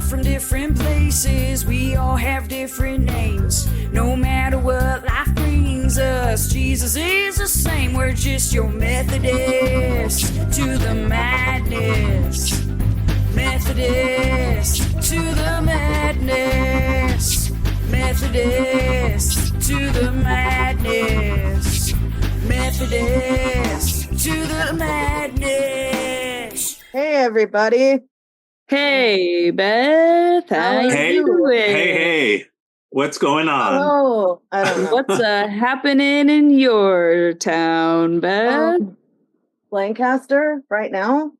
from different places, we all have different names. No matter what life brings us, Jesus is the same. We're just your Methodist to the madness. Methodist to the madness. Methodist to the madness. Methodist to the madness. Hey, everybody. Hey, Beth. How you doing? Hey. What's going on? Oh, I don't know. What's happening in your town, Beth? Lancaster right now?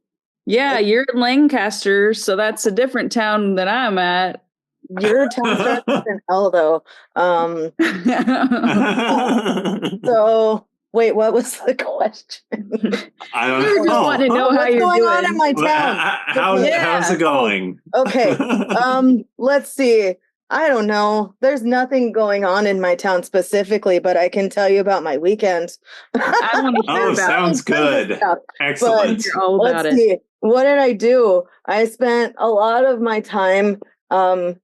Yeah, you're in Lancaster, so that's a different town than I'm at. Your town starts with an L, though. So, wait, what was the question? I don't We just want to know how What's you're going doing. on in my town? How's it going? Okay. Let's see. I don't know. There's nothing going on in my town specifically, but I can tell you about my weekend. I want to hear Oh, about sounds good. Excellent. You're all about Let's see. What did I do? I spent a lot of my time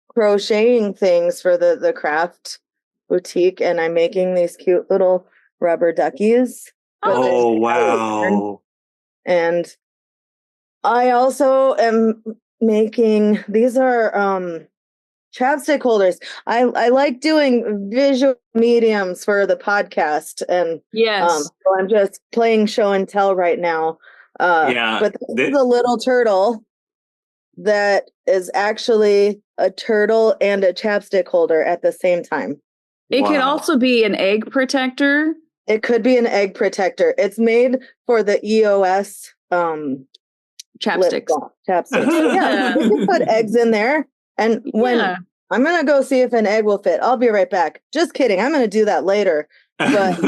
crocheting things for the craft boutique, and I'm making these cute little rubber duckies. Oh, wow. And I also am making, these are chapstick holders. I like doing visual mediums for the podcast, and Yes. so I'm just playing show and tell right now. But this is a little turtle that is actually a turtle and a chapstick holder at the same time. It could also be an egg protector. It could be an egg protector. It's made for the EOS chapsticks. Chapsticks. Yeah, you can put eggs in there. And when I'm going to go see if an egg will fit. I'll be right back. Just kidding. I'm going to do that later. But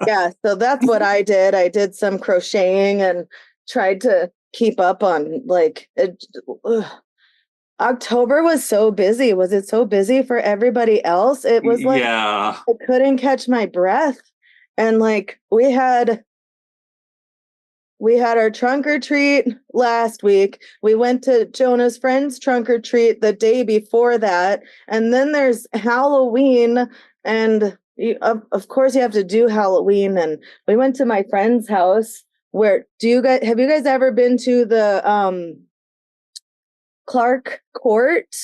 yeah, so that's what I did. I did some crocheting and tried to keep up on October was so busy. Was it so busy for everybody else? It was like I couldn't catch my breath. And like we had our trunk or treat last week. We went to Jonah's friend's trunk or treat the day before that. And then there's Halloween. And of course you have to do Halloween. And we went to my friend's house. Have you guys ever been to the Clark Court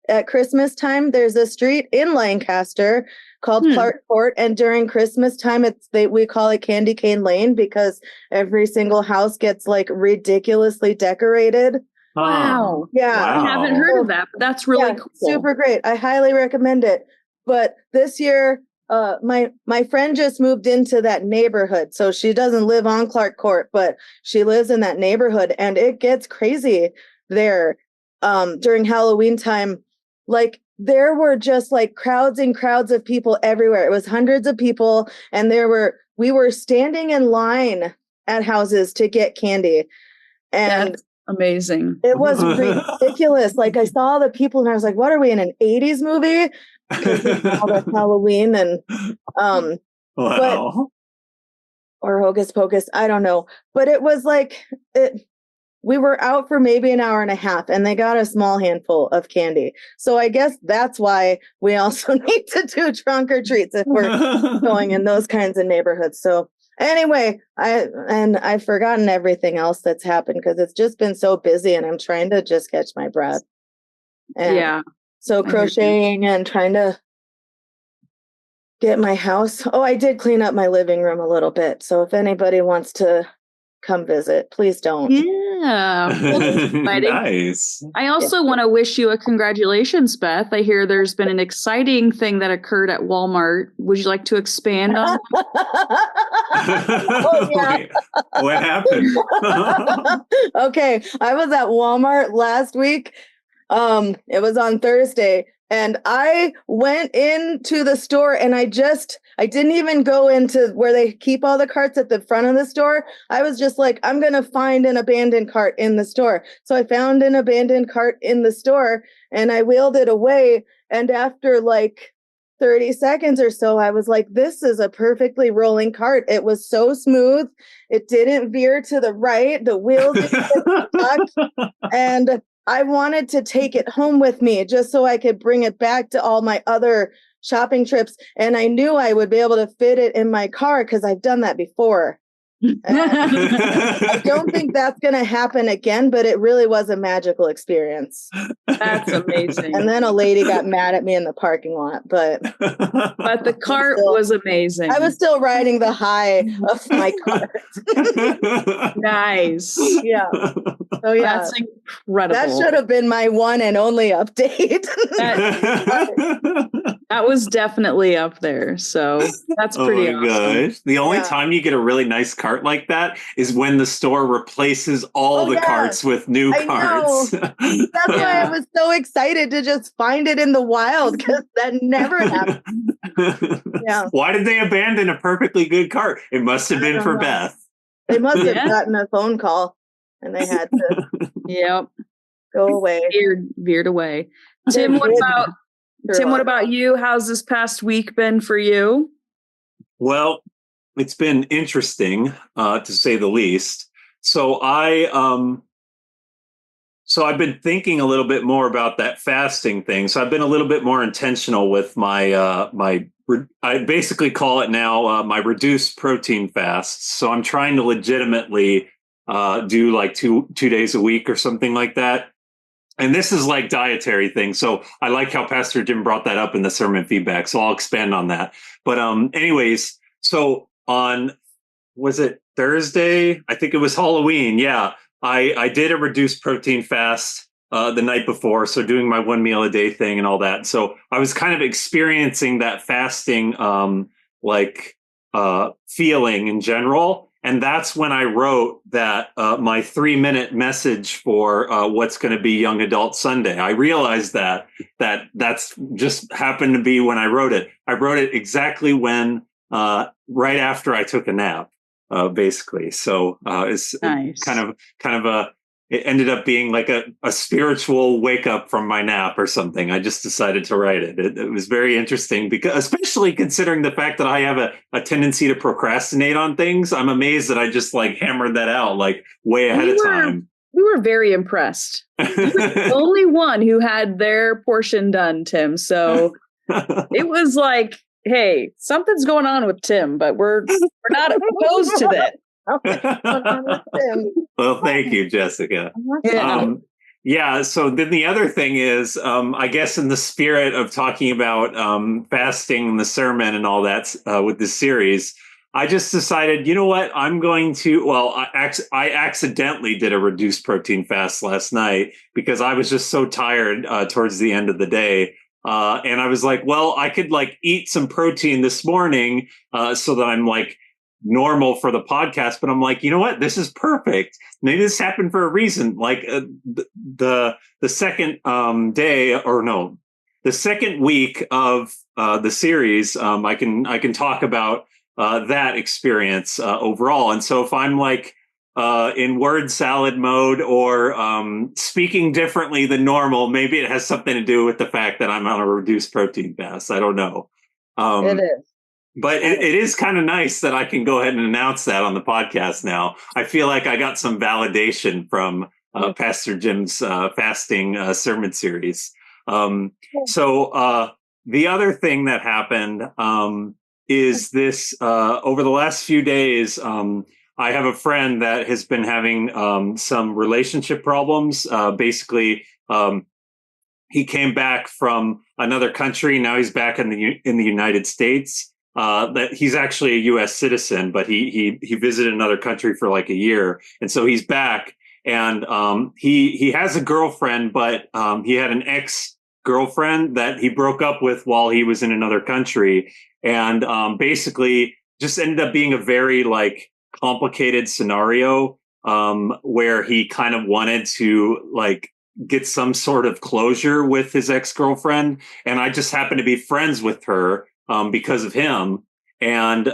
at Christmas time? There's a street in Lancaster called Clark Court, and during Christmas time we call it Candy Cane Lane because every single house gets like ridiculously decorated. Wow. Yeah. I haven't heard of that, but that's really cool. Super great. I highly recommend it. But this year my friend just moved into that neighborhood. So she doesn't live on Clark Court, but she lives in that neighborhood, and it gets crazy there during Halloween time. Like there were just like crowds and crowds of people everywhere. It was hundreds of people, and we were standing in line at houses to get candy. And that's amazing. It was ridiculous. Like I saw the people and I was like, what are we in an 80s movie? All that's Halloween and wow. Or Hocus Pocus. I don't know. But it was like we were out for maybe an hour and a half, and they got a small handful of candy. So I guess that's why we also need to do trunk or treats if we're going in those kinds of neighborhoods. So anyway, I've forgotten everything else that's happened because it's just been so busy, and I'm trying to just catch my breath. And so crocheting and trying to get my house. Oh, I did clean up my living room a little bit. So if anybody wants to come visit, please don't. Yeah. Well, nice. I also want to wish you a congratulations, Beth. I hear there's been an exciting thing that occurred at Walmart. Would you like to expand on? Oh, yeah. Wait, what happened? Okay, I was at Walmart last week. It was on Thursday, and I went into the store, and I didn't even go into where they keep all the carts at the front of the store. I was just like, I'm going to find an abandoned cart in the store. So I found an abandoned cart in the store, and I wheeled it away. And after like 30 seconds or so, I was like, this is a perfectly rolling cart. It was so smooth. It didn't veer to the right. The wheels didn't get stuck. And I wanted to take it home with me just so I could bring it back to all my other shopping trips. And I knew I would be able to fit it in my car because I've done that before. I don't think that's going to happen again, but it really was a magical experience. That's amazing. And then a lady got mad at me in the parking lot, but the cart was amazing. I was still riding the high of my cart. Nice. Yeah. Oh yeah. That's incredible. That should have been my one and only update. That was definitely up there. So that's pretty awesome. Gosh. The only time you get a really nice cart like that is when the store replaces all the carts with new carts. That's why I was so excited to just find it in the wild, because that never happened. Yeah. Why did they abandon a perfectly good cart? It must have been for Beth. They must have gotten a phone call and they had to go away. Veered away. Tim, what about you? How's this past week been for you? Well, it's been interesting, to say the least. So I've been thinking a little bit more about that fasting thing. So I've been a little bit more intentional with my I basically call it now my reduced protein fasts. So I'm trying to legitimately do like two days a week or something like that. And this is like dietary thing. So I like how Pastor Jim brought that up in the sermon feedback. So I'll expand on that. But anyways, so was it Thursday? I think it was Halloween. Yeah. I did a reduced protein fast the night before. So doing my 1 meal a day thing and all that. So I was kind of experiencing that fasting feeling in general. And that's when I wrote that my 3-minute message for what's going to be Young Adult Sunday. I realized that's just happened to be when I wrote it. I wrote it exactly when right after I took a nap, basically. So it's nice. kind of it ended up being like a spiritual wake up from my nap or something. I just decided to write it. It was very interesting, because especially considering the fact that I have a tendency to procrastinate on things. I'm amazed that I just like hammered that out like way ahead of time. We were very impressed. You were the only one who had their portion done, Tim. So it was like, hey, something's going on with Tim, but we're not opposed to that. Well, thank you, Jessica. So then the other thing is, I guess in the spirit of talking about fasting, the sermon and all that with this series, I just decided, you know what, I'm going to, I accidentally did a reduced protein fast last night because I was just so tired towards the end of the day. And I was like, well, I could like eat some protein this morning so that I'm like normal for the podcast, but I'm like, you know what? This is perfect. Maybe this happened for a reason. Like the second the second week of the series, I can talk about that experience overall. And so if I'm like in word salad mode or speaking differently than normal, maybe it has something to do with the fact that I'm on a reduced protein fast. I don't know. It is. But it is kind of nice that I can go ahead and announce that on the podcast now. I feel like I got some validation from Pastor Jim's fasting sermon series. So the other thing that happened is this over the last few days, I have a friend that has been having some relationship problems. Basically, he came back from another country. Now he's back in the United States. That he's actually a U.S. citizen, but he visited another country for like a year, and so he's back. And he has a girlfriend, but he had an ex-girlfriend that he broke up with while he was in another country, and basically just ended up being a very like complicated scenario where he kind of wanted to like get some sort of closure with his ex-girlfriend, and I just happened to be friends with her. Because of him. And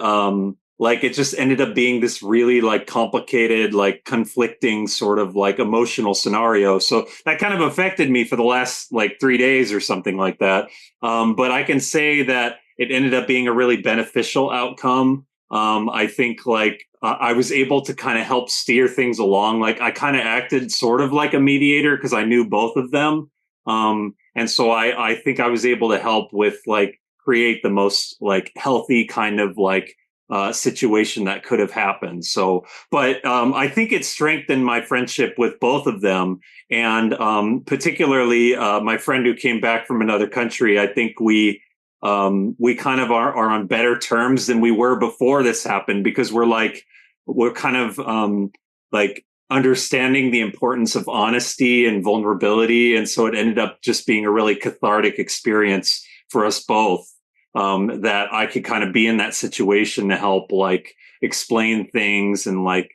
like it just ended up being this really like complicated, like conflicting sort of like emotional scenario. So that kind of affected me for the last like 3 days or something like that. But I can say that it ended up being a really beneficial outcome I think like I was able to kind of help steer things along. Like I kind of acted sort of like a mediator because I knew both of them. And so I think I was able to help with like create the most like healthy kind of like situation that could have happened. So, but I think it strengthened my friendship with both of them. And particularly my friend who came back from another country, I think we kind of are on better terms than we were before this happened, because we're kind of like understanding the importance of honesty and vulnerability. And so it ended up just being a really cathartic experience for us both, that I could kind of be in that situation to help like explain things and like,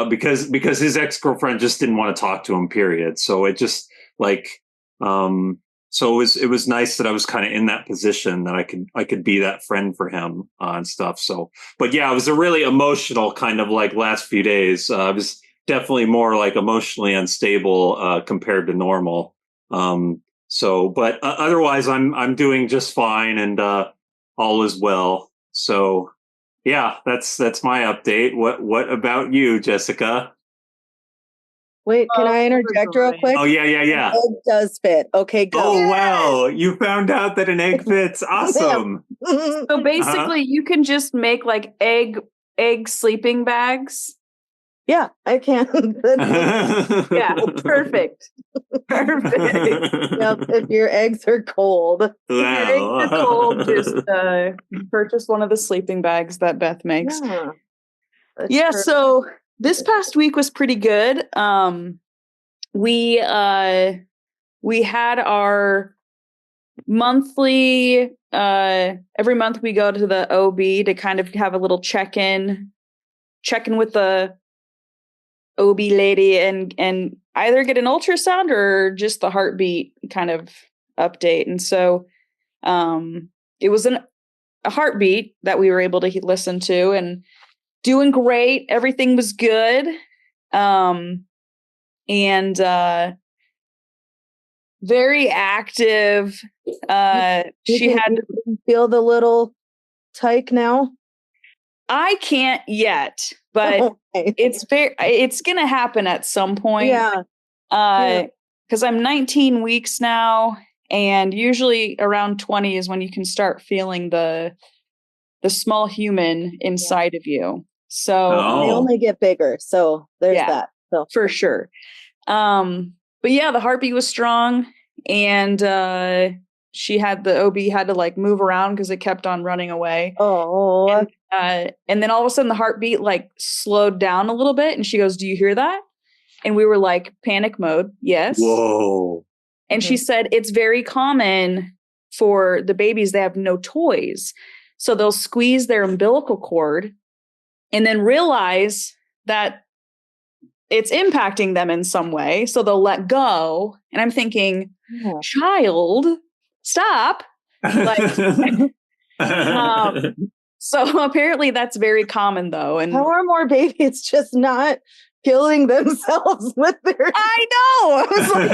because his ex-girlfriend just didn't want to talk to him, period. So it just like, so it was nice that I was kind of in that position that I could be that friend for him and stuff. So, but yeah, it was a really emotional kind of like last few days. I was definitely more like emotionally unstable compared to normal. So, but otherwise, I'm doing just fine, and all is well. So, yeah, that's my update. What about you, Jessica? Wait, can I interject real quick? Oh yeah. Egg does fit. Okay, go. Oh wow, you found out that an egg fits. Awesome. So basically, you can just make like egg sleeping bags. Yeah, I can. Yeah, perfect. Yep, if your eggs are cold. If your eggs are cold, just purchase one of the sleeping bags that Beth makes. Yeah, so this past week was pretty good. We had our monthly every month we go to the OB to kind of have a little check-in with the OB lady and either get an ultrasound or just the heartbeat kind of update. And so it was a heartbeat that we were able to listen to, and doing great. Everything was good. And very active. She had to feel the little tyke now. I can't yet, but it's going to happen at some point. Yeah. Because I'm 19 weeks now, and usually around 20 is when you can start feeling the small human inside of you. So they only get bigger. So there's that. So for sure. But yeah, the heartbeat was strong, and she had the OB had to like move around because it kept on running away. Oh. And then all of a sudden the heartbeat like slowed down a little bit, and she goes, "Do you hear that?" And we were like, panic mode. Yes. Whoa. And she said it's very common for the babies. They have no toys. So they'll squeeze their umbilical cord and then realize that it's impacting them in some way. So they'll let go. And I'm thinking, child, stop. Like, so apparently that's very common though. And how are more babies just not killing themselves with their... I know. I was like,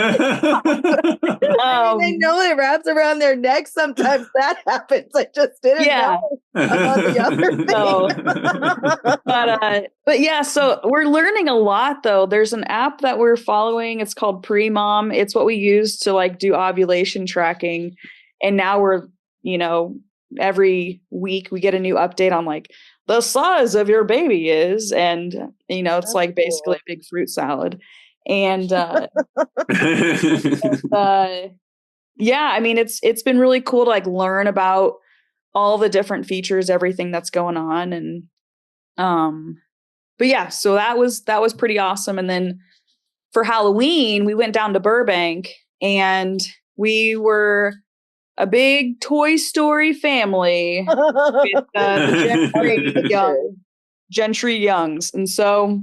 I know it wraps around their neck. Sometimes that happens. I just didn't know about the other thing. But yeah, so we're learning a lot though. There's an app that we're following. It's called Pre-Mom. It's what we use to like do ovulation tracking. And now we're, every week we get a new update on like the size of your baby is, and it's like basically a big fruit salad. And yeah, I mean it's been really cool to like learn about all the different features, everything that's going on. And but yeah, so that was pretty awesome. And then for Halloween we went down to Burbank, and we were a big Toy Story family with the Gentry Youngs. And so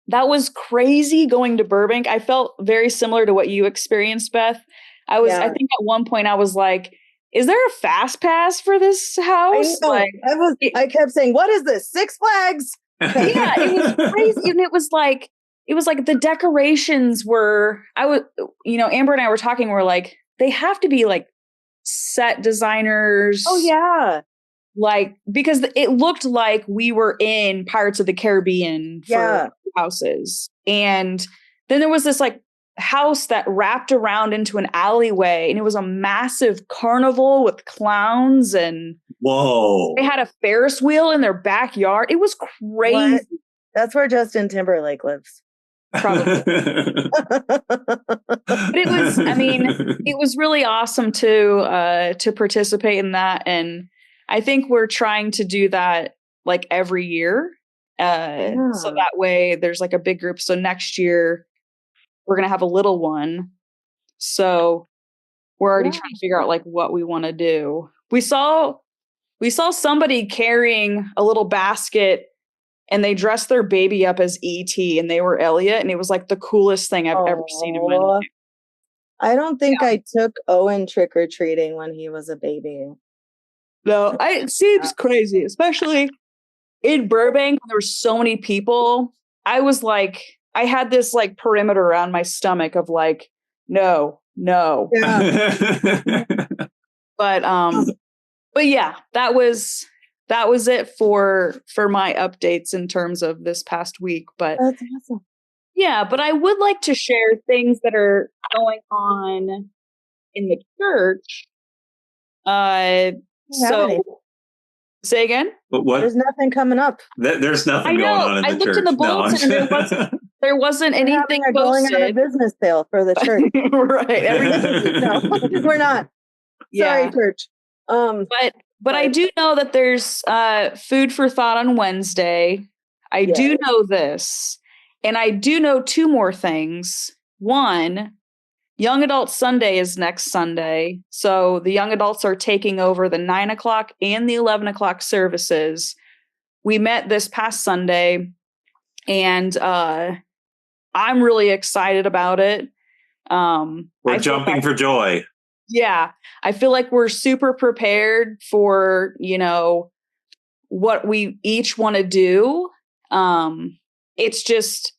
that was crazy going to Burbank. I felt very similar to what you experienced, Beth. I think at one point I was like, is there a fast pass for this house? I kept saying, what is this? Six Flags? Yeah, it was crazy. And it was like the decorations were, Amber and I were talking, we're like, they have to be like set designers. Oh yeah. like, because it looked like we were in Pirates of the Caribbean for houses. And then there was this like house that wrapped around into an alleyway, and it was a massive carnival with clowns, and whoa, they had a Ferris wheel in their backyard. It was crazy. What? That's where Justin Timberlake lives. Probably. But it was, I mean, it was really awesome to participate in that. And I think we're trying to do that like every year. So that way there's like a big group. So next year we're going to have a little one. So we're already trying to figure out like what we want to do. We saw somebody carrying a little basket, and they dressed their baby up as E.T. and they were Elliot. And it was like the coolest thing I've ever seen in my life. I don't think I took Owen trick-or-treating when he was a baby. No, it seems crazy, especially in Burbank. There were so many people. I was like, I had this like perimeter around my stomach of like, no. Yeah. But yeah, that was it for my updates in terms of this past week. But that's awesome. Yeah, but I would like to share things that are going on in the church. So say again? But what? There's nothing coming up. There's nothing going on in the church. I looked in the bulletin and there wasn't anything posted. Going on a business sale for the church. Right. No, we're not. Sorry, church. But I do know that there's food for thought on Wednesday. I do know this. And I do know two more things. One, Young Adult Sunday is next Sunday. So the young adults are taking over the 9 o'clock and the 11 o'clock services. We met this past Sunday, and I'm really excited about it. We're jumping for joy. Yeah. I feel like we're super prepared for, what we each want to do. It's just,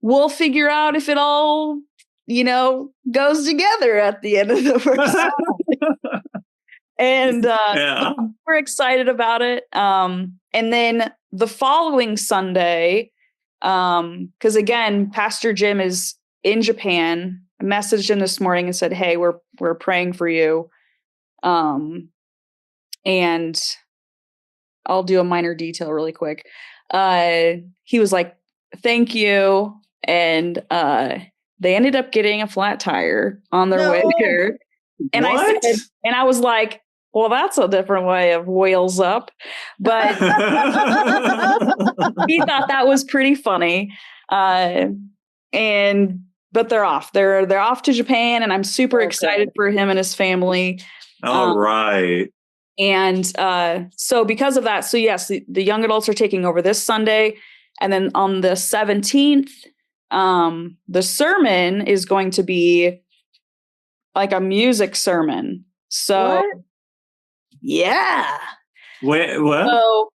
we'll figure out if it all, goes together at the end of the first. And we're excited about it. And then the following Sunday, because again, Pastor Jim is in Japan. I messaged him this morning and said, "Hey, we're praying for you." And I'll do a minor detail really quick. He was like, "Thank you." And they ended up getting a flat tire on their way there. And I was like, well, that's a different way of wheels up. But he thought that was pretty funny. But they're off. They're off to Japan, and I'm super excited for him and his family. All right. And so because of that, yes, the young adults are taking over this Sunday. And then on the 17th, the sermon is going to be like a music sermon. So, what? Yeah. Wait, what? So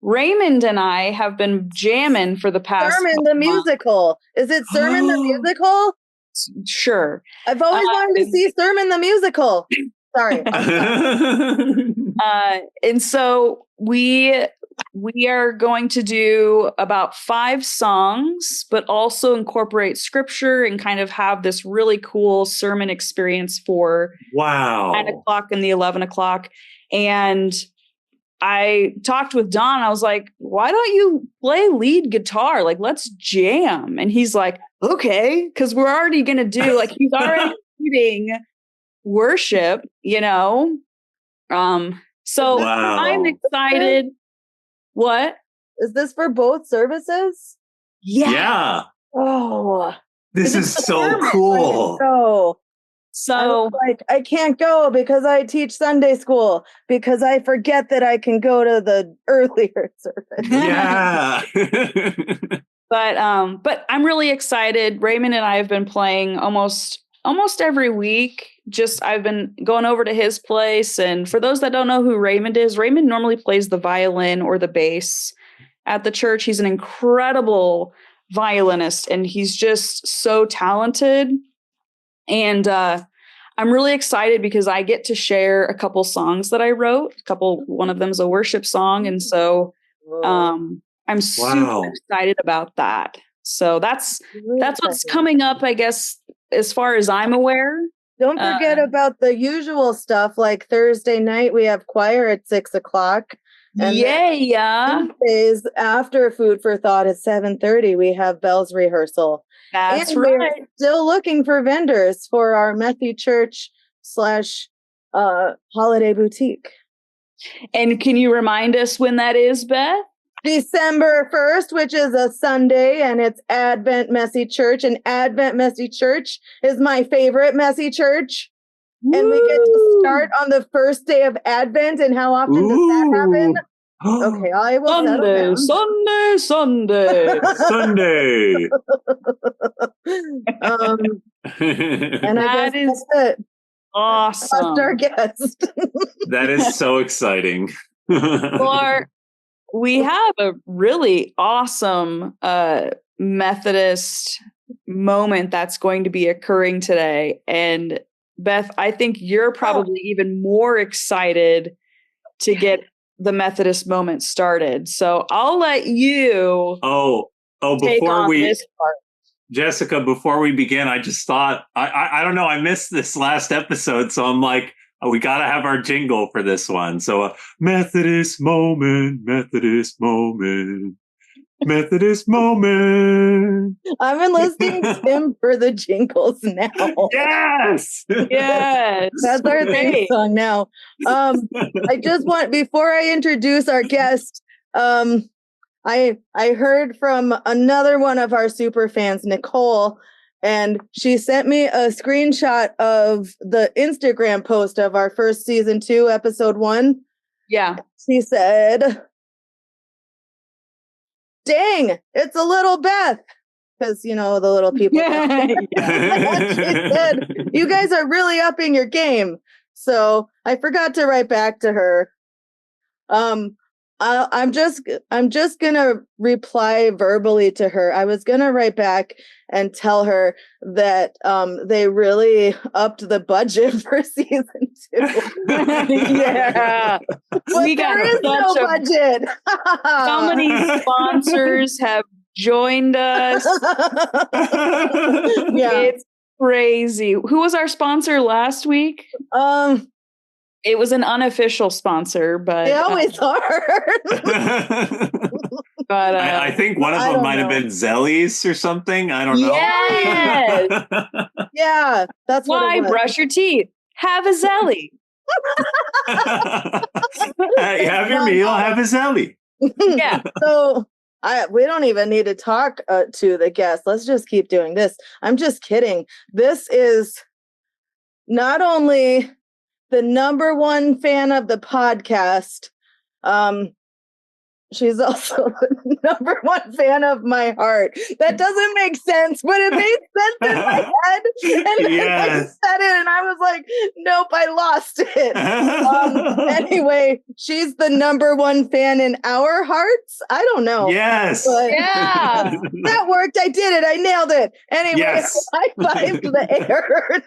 Raymond and I have been jamming for the past Sermon the musical. Is it Sermon the musical? Sure. I've always wanted to see Sermon the musical. Sorry. And so we are going to do about 5 songs, but also incorporate scripture and kind of have this really cool sermon experience for 9 o'clock and the 11 o'clock. And I talked with Don. I was like, why don't you play lead guitar? Like, let's jam. And he's like, okay, because we're already going to do, like, he's already leading worship, So I'm excited. What? Is this for both services? Yeah. Oh. This is so cool. So I can't go because I teach Sunday school, because I forget that I can go to the earlier service. Yeah. But I'm really excited. Raymond and I have been playing almost every week. I've been going over to his place. And for those that don't know who Raymond is, Raymond normally plays the violin or the bass at the church. He's an incredible violinist, and he's just so talented. And I'm really excited because I get to share a couple songs that I wrote. One of them is a worship song, and so I'm super excited about that. So that's what's coming up, I guess, as far as I'm aware. Don't forget about the usual stuff. Like Thursday night, we have choir at 6:00. And Tuesdays after Food for Thought at 7:30, we have bells rehearsal. That's right. We're still looking for vendors for our Methodist Church / holiday boutique. And can you remind us when that is, Beth? December 1st, which is a Sunday, and it's Advent Messy Church. And Advent Messy Church is my favorite messy church. Woo! And we get to start on the first day of Advent. And how often does that happen? Okay, I will Sunday. And I guess that's it. Awesome. That's our guest. That is so exciting. We have a really awesome Methodist moment that's going to be occurring today. And Beth, I think you're probably even more excited to get the Methodist moment started. So I'll let you Jessica, before we begin, I just thought, I don't know, I missed this last episode. So I'm like, we got to have our jingle for this one. So Methodist moment, Methodist moment. Methodist moment. I'm enlisting Tim for the jingles now. Yes. That's our theme song now. I just want, before I introduce our guest, I heard from another one of our super fans, Nicole, and she sent me a screenshot of the Instagram post of our first season 2, episode 1. Yeah. She said, "Dang, it's a little Beth." Because, the little people. She said, "You guys are really upping your game." So I forgot to write back to her. I'm just gonna reply verbally to her. I was gonna write back and tell her that they really upped the budget for season 2. Yeah, but there is no budget. How many sponsors have joined us? Yeah, it's crazy. Who was our sponsor last week? It was an unofficial sponsor, but they always are. But I think one of them might have been Zellies or something. I don't know. Yes. Yeah, that's why brush your teeth. Have a Zelly. Have your meal. Have a Zelly. Yeah. So we don't even need to talk to the guest. Let's just keep doing this. I'm just kidding. This is not only the number one fan of the podcast. She's also the number one fan of my heart. That doesn't make sense, but it made sense in my head. And then I said it and I was like, nope, I lost it. Anyway, she's the number one fan in our hearts. I don't know. Yes. Yeah. That worked. I did it. I nailed it. Anyway, yes. high five to the air.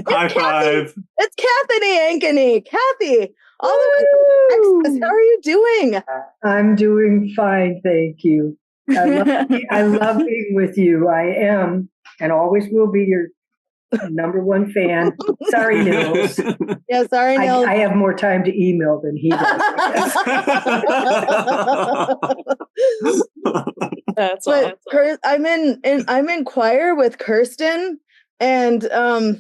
High five. It's Kathy Ankeny. Kathy, all the way from Texas. How are you doing? I'm doing fine, thank you. I love being with you. I am, and always will be, your number one fan. Sorry, Nils. Yeah, sorry, Nils. I have more time to email than he does. That's awesome. I'm in choir with Kirsten, and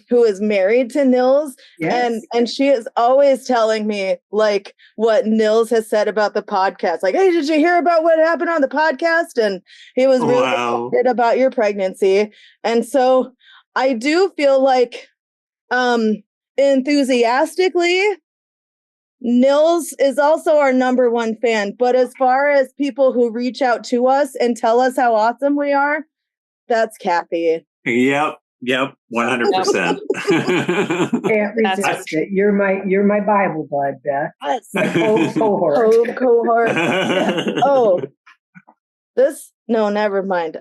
who is married to Nils. Yes. And she is always telling me like what Nils has said about the podcast. Like, hey, did you hear about what happened on the podcast? And he was really excited about your pregnancy. And so I do feel like enthusiastically, Nils is also our number one fan. But as far as people who reach out to us and tell us how awesome we are, that's Kathy. Yep. 100%. Can't resist it. You're my Bible bud, Beth. Yes. My cohort. Cohort. Yeah. No, never mind.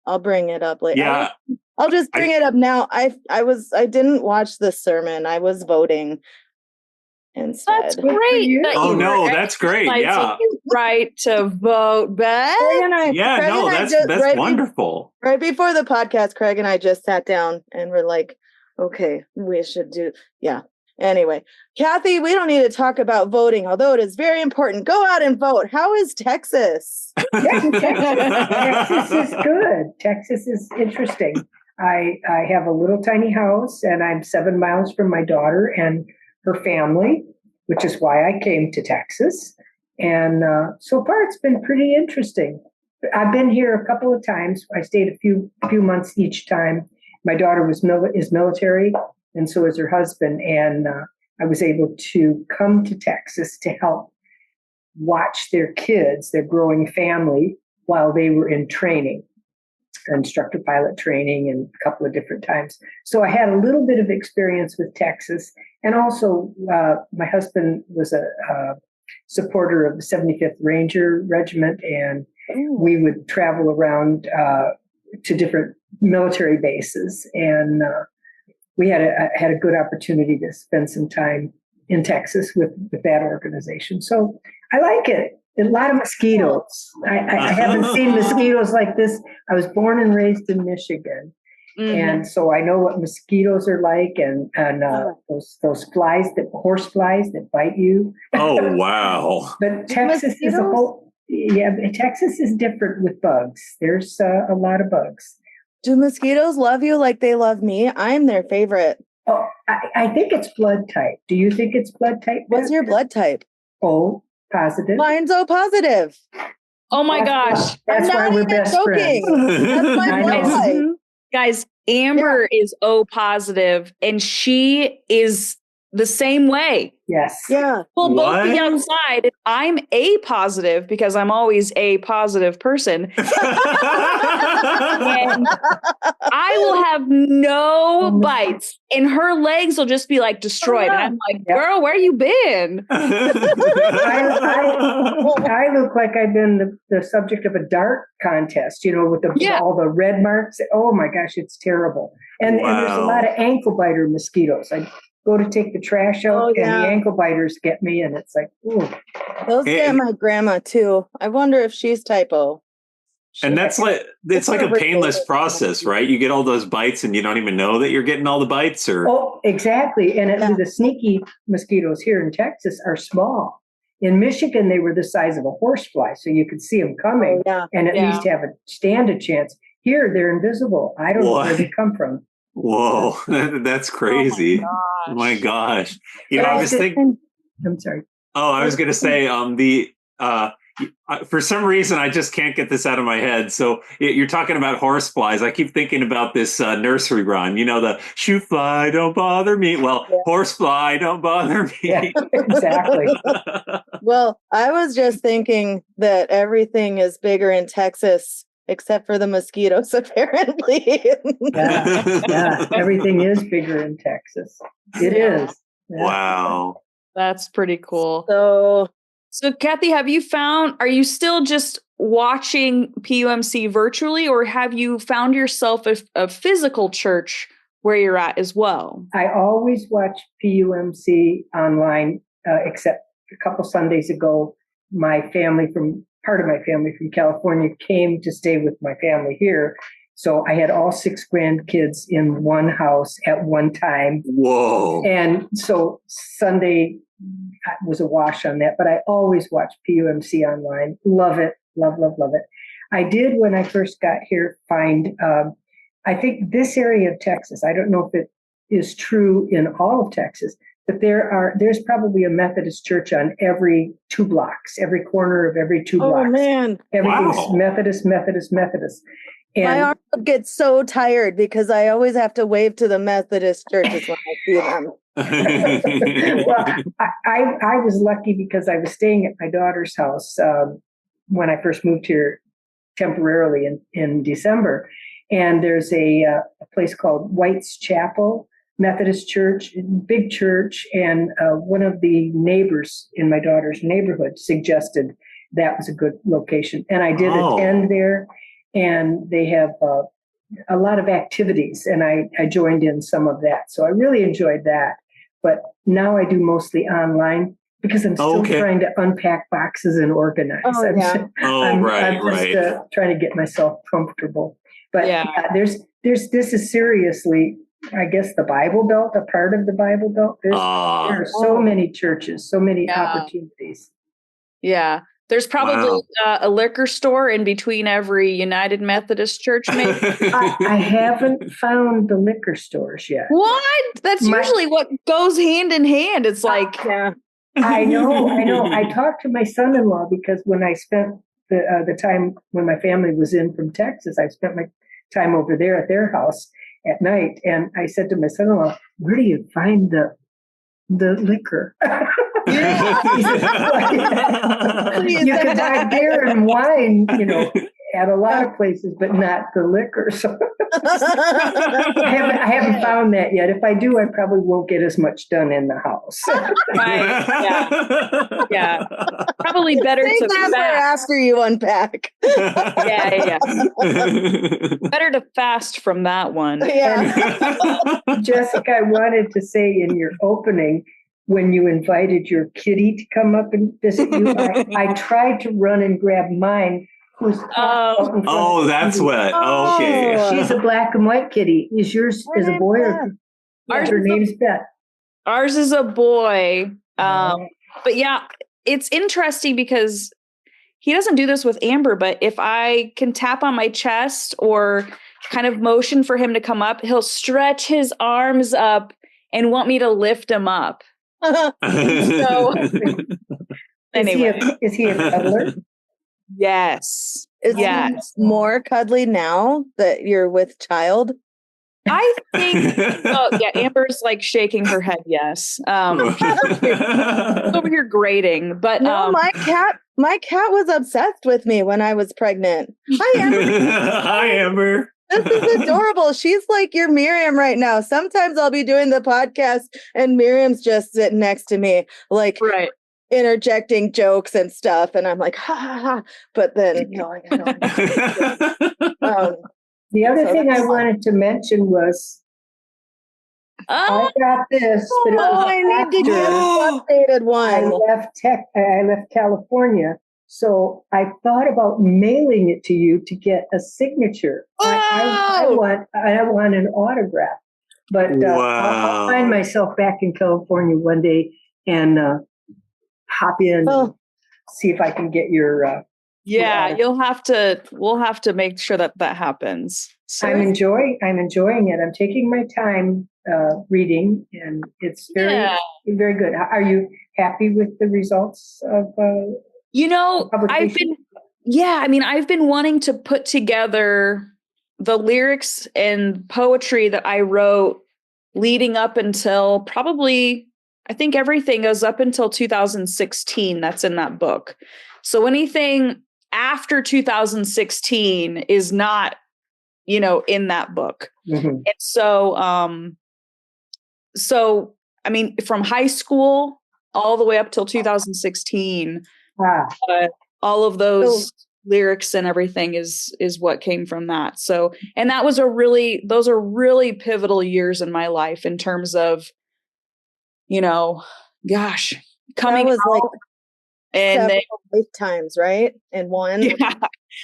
I'll bring it up later. Yeah. I'll just bring it up now. I didn't watch the sermon. I was voting instead. That's great. That Oh you no, were that's great. exercising Yeah. your right to vote, Beth. That's wonderful. Right before the podcast, Craig and I just sat down and we're like, okay, we should do, yeah. Anyway, Kathy, we don't need to talk about voting, although it is very important. Go out and vote. How is Texas? Texas is good. Texas is interesting. I have a little tiny house and I'm 7 miles from my daughter and her family, which is why I came to Texas. And so far it's been pretty interesting. I've been here a couple of times. I stayed a few months each time. My daughter is military, and so is her husband. And I was able to come to Texas to help watch their kids, their growing family, while they were in training, instructor pilot training, and a couple of different times. So I had a little bit of experience with Texas. And also, my husband was a supporter of the 75th Ranger Regiment, and we would travel around to different military bases. And we had a good opportunity to spend some time in Texas with that organization. So I like it. A lot of mosquitoes. I haven't seen mosquitoes like this. I was born and raised in Michigan. Mm-hmm. And so I know what mosquitoes are like, and those flies, horse flies that bite you. Oh, wow. But Texas is a whole, Texas is different with bugs. There's a lot of bugs. Do mosquitoes love you like they love me? I'm their favorite. Oh, I think it's blood type. Do you think it's blood type? What's your blood type? O positive. Mine's O positive. Oh my gosh. That's why we're best friends. That's my blood type. Guys, Amber is O positive, and she is the same way. Yes. Yeah. We'll both be outside. I'm A positive because I'm always a positive person. And I will have no bites, and her legs will just be like destroyed. And I'm like, girl, where you been? I look like I've been the subject of a dart contest, with all the red marks. Oh my gosh, it's terrible. And there's a lot of ankle biter mosquitoes. I go to take the trash out, and the ankle biters get me, and it's like, ooh. Those get my grandma too. I wonder if she's type O. And it's like a painless process, right? You get all those bites and you don't even know that you're getting all the bites, or exactly. And the sneaky mosquitoes here in Texas are small. In Michigan, they were the size of a horsefly, so you could see them coming and at least stand a chance. Here, they're invisible. I don't know where they come from. Whoa, that's crazy. Oh my gosh. I was thinking. I'm sorry. Oh, I was going to say for some reason, I just can't get this out of my head. So you're talking about horse flies. I keep thinking about this nursery rhyme, the shoe fly, don't bother me. Well, horse fly, don't bother me. Yeah, exactly. Well, I was just thinking that everything is bigger in Texas except for the mosquitoes, apparently. Yeah, everything is bigger in Texas. It is. Yeah. Wow. That's pretty cool. So Kathy, are you still just watching PUMC virtually, or have you found yourself a physical church where you're at as well? I always watch PUMC online, except a couple Sundays ago, part of my family from California came to stay with my family here. So I had all 6 grandkids in one house at one time. Whoa. And so Sunday was a wash on that, but I always watch PUMC online. Love it. Love, love, love it. I did, when I first got here, find, I think this area of Texas, I don't know if it is true in all of Texas, but there's probably a Methodist church on every 2 blocks, every corner of every 2 blocks. Oh man. Everything's Methodist, Methodist, Methodist. And my arm gets so tired because I always have to wave to the Methodist churches when I see them. Well, I was lucky because I was staying at my daughter's house when I first moved here temporarily in December. And there's a place called White's Chapel Methodist Church, big church. And one of the neighbors in my daughter's neighborhood suggested that was a good location. And I did attend there. And they have a lot of activities, and I joined in some of that. So I really enjoyed that. But now I do mostly online because I'm still trying to unpack boxes and organize. Oh, yeah. I'm just trying to get myself comfortable. But this is seriously, I guess, the Bible Belt, a part of the Bible Belt. There are so many churches, so many opportunities. Yeah. There's probably a liquor store in between every United Methodist church, maybe. I haven't found the liquor stores yet. What? That's usually what goes hand in hand. It's like, I know. I talked to my son-in-law because when I spent the time when my family was in from Texas, I spent my time over there at their house at night. And I said to my son-in-law, where do you find the liquor? You can buy beer and wine, at a lot of places, but not the liquor. So I haven't found that yet. If I do, I probably won't get as much done in the house. Right. Yeah. Probably better Save to that for fast. after you unpack. Yeah. Better to fast from that one. Yeah. And Jessica, I wanted to say in your opening, when you invited your kitty to come up and visit you, I tried to run and grab mine. That's what. Okay. She's a black and white kitty. Is yours is a boy or her name's Beth? Ours is a boy. But yeah, it's interesting because he doesn't do this with Amber, but if I can tap on my chest or kind of motion for him to come up, he'll stretch his arms up and want me to lift him up. So anyway. Is he a cuddler? Yes. Is he more cuddly now that you're with child? I think Amber's like shaking her head yes. Over here grading. But no, my cat was obsessed with me when I was pregnant. Hi, Amber. Hi, Amber. This is adorable. She's like your Miriam right now. Sometimes I'll be doing the podcast and Miriam's just sitting next to me, like interjecting jokes and stuff. And I'm like, ha, ha, ha. But then, the other thing I wanted to mention was I got this, but I need to get an updated one. I left California. So I thought about mailing it to you to get a signature. I want an autograph, but I'll find myself back in California one day and hop in and see if I can get your. We'll have to make sure that happens. So I'm enjoying it. I'm taking my time reading, and it's very very good. Are you happy with the results of? I've been wanting to put together the lyrics and poetry that I wrote leading up until probably, I think everything goes up until 2016. That's in that book. So anything after 2016 is not, in that book. Mm-hmm. And so, from high school all the way up till 2016, all of those lyrics and everything is what came from that. So, and that was those are really pivotal years in my life in terms of, coming was out like and then lifetimes, right? In one.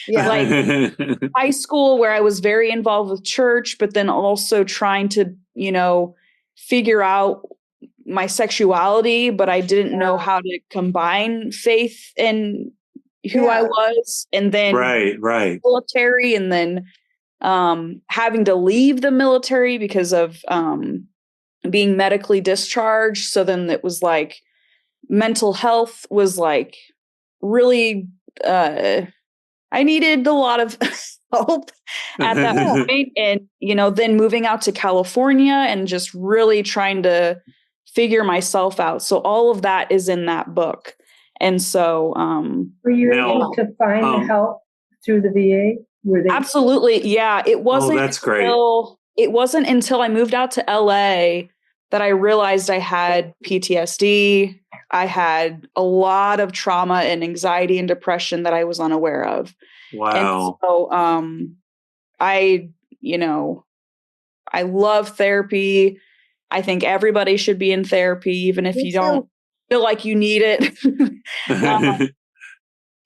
Yeah. Like high school where I was very involved with church, but then also trying to, figure out my sexuality, but I didn't know how to combine faith and who I was. And then military, and then having to leave the military because of being medically discharged. So then it was like mental health was like really, I needed a lot of help at that point. And, then moving out to California and just really trying to figure myself out. So all of that is in that book. And so, were you able to find the help through the VA? Absolutely. Yeah. It wasn't it wasn't until I moved out to LA that I realized I had PTSD. I had a lot of trauma and anxiety and depression that I was unaware of. Wow. And so, I love therapy. I think everybody should be in therapy, even if you don't feel like you need it.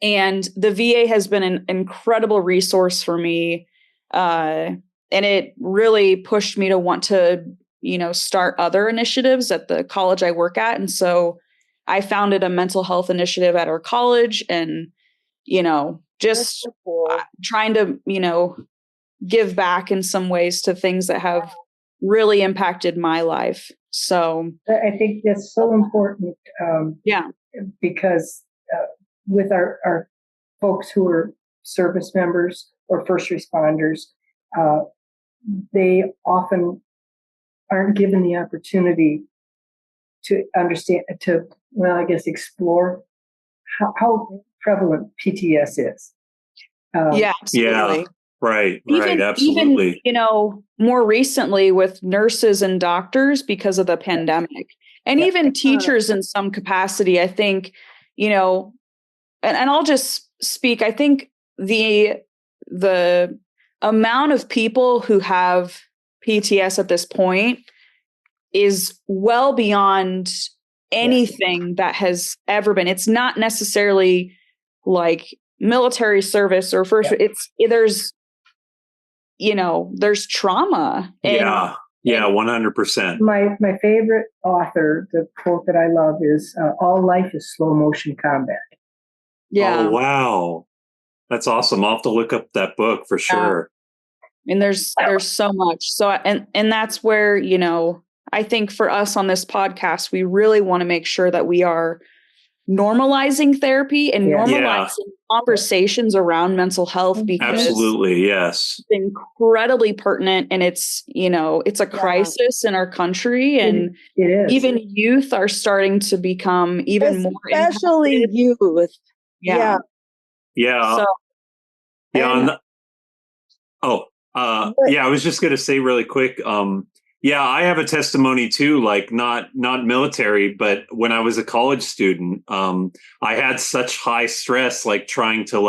And the VA has been an incredible resource for me. And it really pushed me to want to, start other initiatives at the college I work at. And so I founded a mental health initiative at our college and, just trying to, give back in some ways to things that have really impacted my life. So I think that's so important. Because with our folks who are service members or first responders, they often aren't given the opportunity to understand, explore how prevalent PTS is. Absolutely. Right, absolutely. Even, more recently with nurses and doctors because of the pandemic, and even teachers in some capacity, I think, and I'll just speak, I think the amount of people who have PTS at this point is well beyond anything that has ever been. It's not necessarily like military service or first, there's trauma. And, 100%. My favorite author, the quote that I love is, all life is slow motion combat. Yeah. Oh, wow. That's awesome. I'll have to look up that book for sure. And there's so much. So, and that's where, I think for us on this podcast, we really want to make sure that we are normalizing therapy and normalizing conversations around mental health, because absolutely, yes, it's incredibly pertinent, and it's it's a crisis in our country, and it is. Even youth are starting to become even more, especially youth. Yeah. So, I was just going to say really quick. I have a testimony too, like not military, but when I was a college student, I had such high stress, like trying to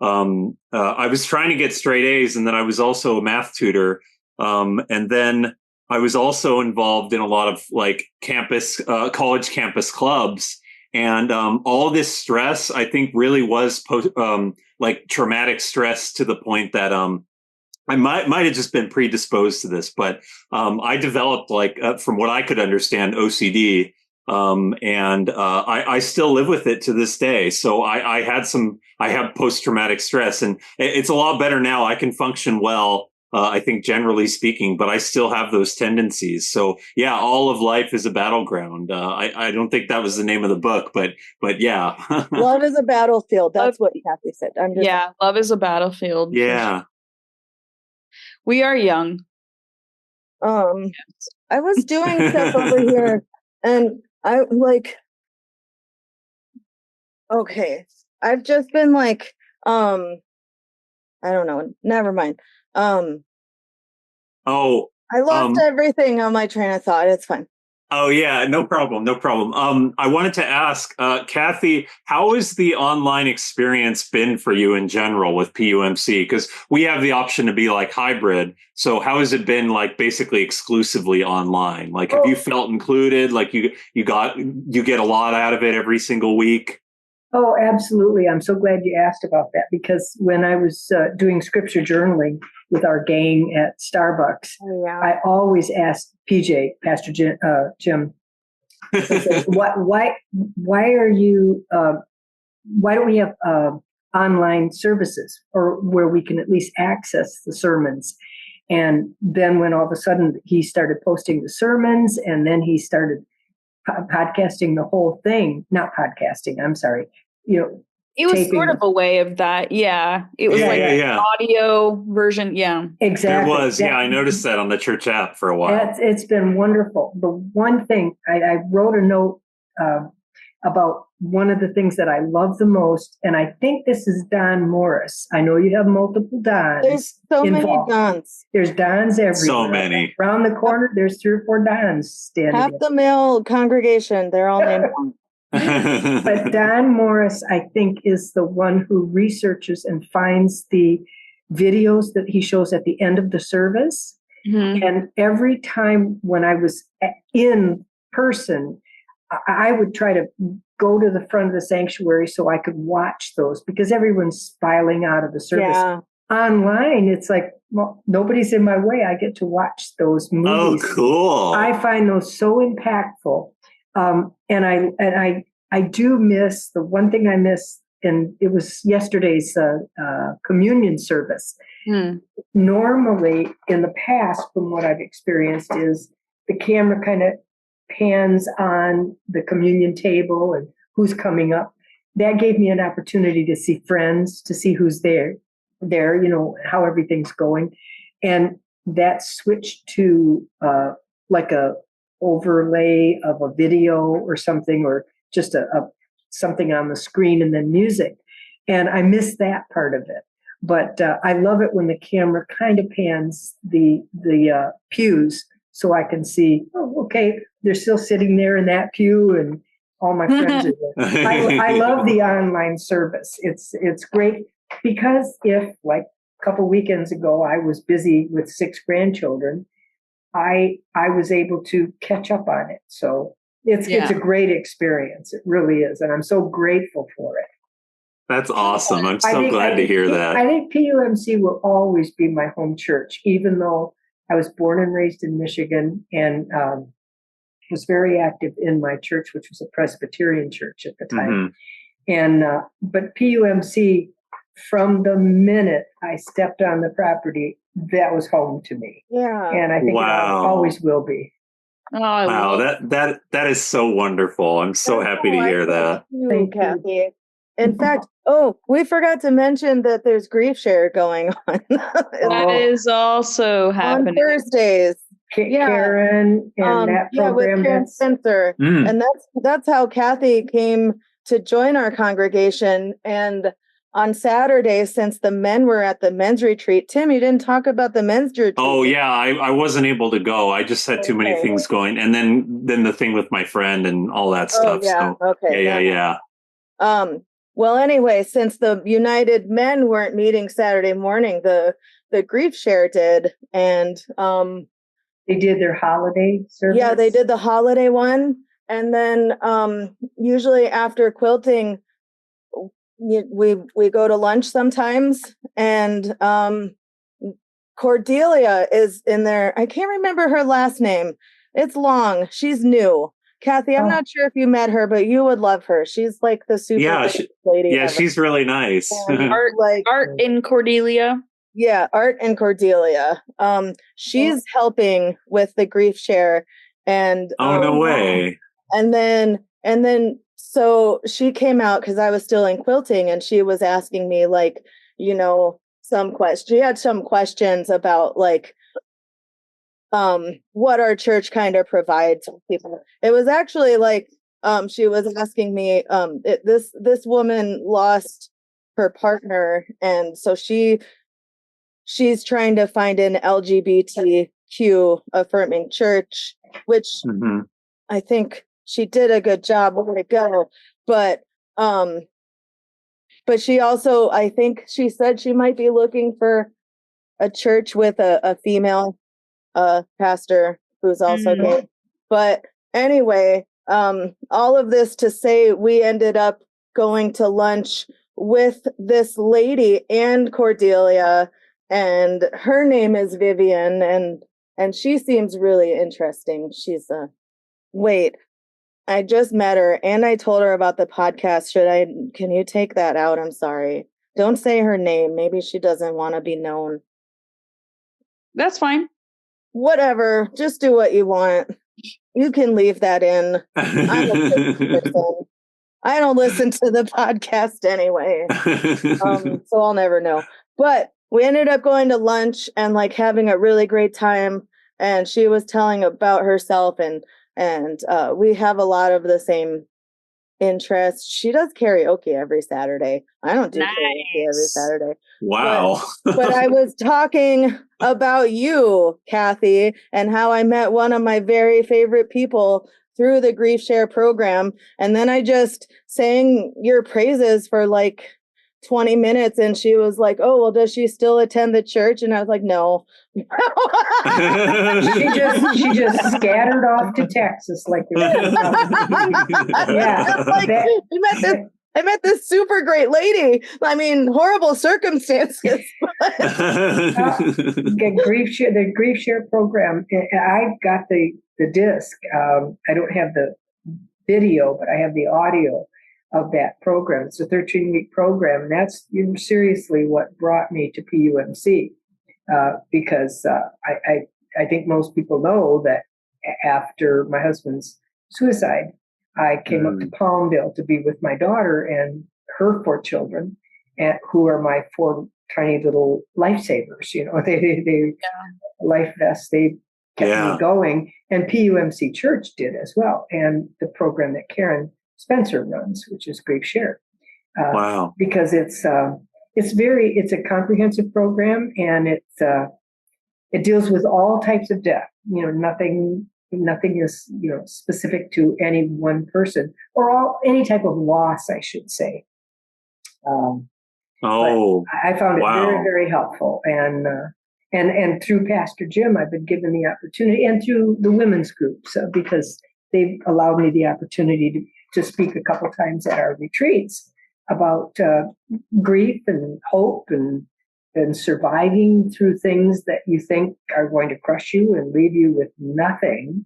I was trying to get straight A's, and then I was also a math tutor. And then I was also involved in a lot of like college campus clubs. And all this stress, I think, really was traumatic stress to the point that I might have just been predisposed to this, but I developed from what I could understand, OCD, and I still live with it to this day. So I have post-traumatic stress, and it's a lot better now. I can function well, I think, generally speaking, but I still have those tendencies. So all of life is a battleground. I don't think that was the name of the book, but yeah. Love is a battlefield. That's what Kathy said. Love is a battlefield. Yeah. We are young. I was doing stuff over here, and I've just been I don't know. Never mind. I lost everything on my train of thought. It's fine. Oh, yeah, no problem. I wanted to ask, Kathy, how has the online experience been for you in general with PUMC? Because we have the option to be hybrid. So how has it been basically exclusively online? Have you felt included? You get a lot out of it every single week? Oh, absolutely. I'm so glad you asked about that, because when I was doing scripture journaling with our gang at Starbucks, I always asked PJ, Pastor Jim, why don't we have online services, or where we can at least access the sermons? And then when all of a sudden he started posting the sermons, and then he started podcasting the whole thing, not podcasting, I'm sorry. It was sort of a way of that. Yeah. It was an audio version. Yeah. Exactly. It was. I noticed that on the church app for a while. It's been wonderful. The one thing I wrote a note about one of the things that I love the most, and I think this is Don Morris. I know you have multiple Dons. There's so many Dons. There's Dons everywhere. So many. Around the corner, there's 3 or 4 Dons standing. Half the male congregation, they're all named Don. But Don Morris, I think, is the one who researches and finds the videos that he shows at the end of the service. Mhm. And every time when I was in person, I would try to go to the front of the sanctuary so I could watch those, because everyone's filing out of the service. Yeah. Online, it's like, well, nobody's in my way. I get to watch those Oh, movies. cool. I find those so impactful. And I do miss, the one thing I miss, and it was yesterday's communion service. Hmm. Normally, in the past, from what I've experienced, is the camera kind of pans on the communion table and who's coming up. That gave me an opportunity to see friends, to see who's there, how everything's going. And that switched to like a overlay of a video or something, or just a something on the screen and then music. And I miss that part of it. But I love it when the camera kind of pans the pews so I can see, oh, okay, they're still sitting there in that pew and all my friends are there. I love the online service. It's great, because if, like a couple weekends ago, I was busy with 6 grandchildren, I was able to catch up on it. So it's a great experience. It really is. And I'm so grateful for it. That's awesome. I'm so glad to hear that. I think PUMC will always be my home church, even though I was born and raised in Michigan and was very active in my church, which was a Presbyterian church at the time. Mm-hmm. And but PUMC, from the minute I stepped on the property, that was home to me. Yeah. And I think it always will be. Oh, wow, that is so wonderful. I'm so happy to hear that. Thank you, Kathy. In fact, we forgot to mention that there's grief share going on. That is also happening on Thursdays. Karen and that program. With Karen Spencer. And that's how Kathy came to join our congregation. And on Saturday, since the men were at the men's retreat, Tim, you didn't talk about the men's retreat. Oh yeah, I wasn't able to go. I just had too many things going, and then the thing with my friend and all that stuff. Yeah. So, okay. Yeah. Well, anyway, since the United Men weren't meeting Saturday morning, the grief share did, and they did their holiday service. Yeah, they did the holiday one, and then usually after quilting, we go to lunch sometimes, and Cordelia is in there. I can't remember her last name. It's long. She's new. Kathy, I'm not sure if you met her, but you would love her. She's like the super lady. Yeah, she's really nice. Art in Cordelia. Yeah, Art and Cordelia. She's helping with the grief share, and no way. And then so she came out because I was still in quilting, and she was asking me some questions. She had some questions about what our church kind of provides for people. It was actually she was asking me, this woman lost her partner, and so she's trying to find an LGBTQ affirming church, which I think she did a good job. Way to go. But she also, I think she said she might be looking for a church with a female pastor who's also gay. But anyway, all of this to say, we ended up going to lunch with this lady and Cordelia, and her name is Vivian, and she seems really interesting. She's I just met her and I told her about the podcast. Can you take that out? I'm sorry. Don't say her name. Maybe she doesn't want to be known. That's fine. Whatever. Just do what you want. You can leave that in. I don't listen to the podcast anyway. So I'll never know. But we ended up going to lunch and having a really great time. And she was telling about herself, and we have a lot of the same interests. She does karaoke every Saturday. I don't do karaoke every Saturday. Wow. But I was talking about you, Kathy, and how I met one of my very favorite people through the Grief Share program. And then I just sang your praises for 20 minutes and she was like, oh, well, does she still attend the church? And I was like, no. She just scattered off to Texas like Yeah. Like, I met this super great lady. I mean, horrible circumstances. The grief share program. I got the disc. I don't have the video, but I have the audio of that program. It's a 13-week program, and that's seriously what brought me to PUMC. Because I think most people know that after my husband's suicide, I came up to Palmdale to be with my daughter and her 4 children, who are my 4 tiny little lifesavers. They life vests. They kept me going, and PUMC Church did as well, and the program that Karen Spencer runs, which is Grief Share. Wow! Because it's a comprehensive program, and it deals with all types of death. Nothing is specific to any one person or any type of loss, I should say. I found it very, very helpful, and through Pastor Jim, I've been given the opportunity, and through the women's groups, because they've allowed me the opportunity to speak a couple times at our retreats about grief and hope and surviving through things that you think are going to crush you and leave you with nothing.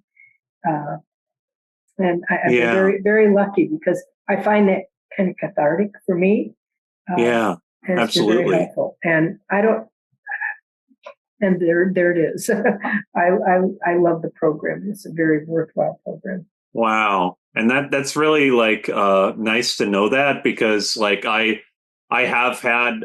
And I'm very, very lucky because I find that kind of cathartic for me. And absolutely. Very helpful. And there it is. I love the program. It's a very worthwhile program. Wow. And that's really nice to know that, because I have had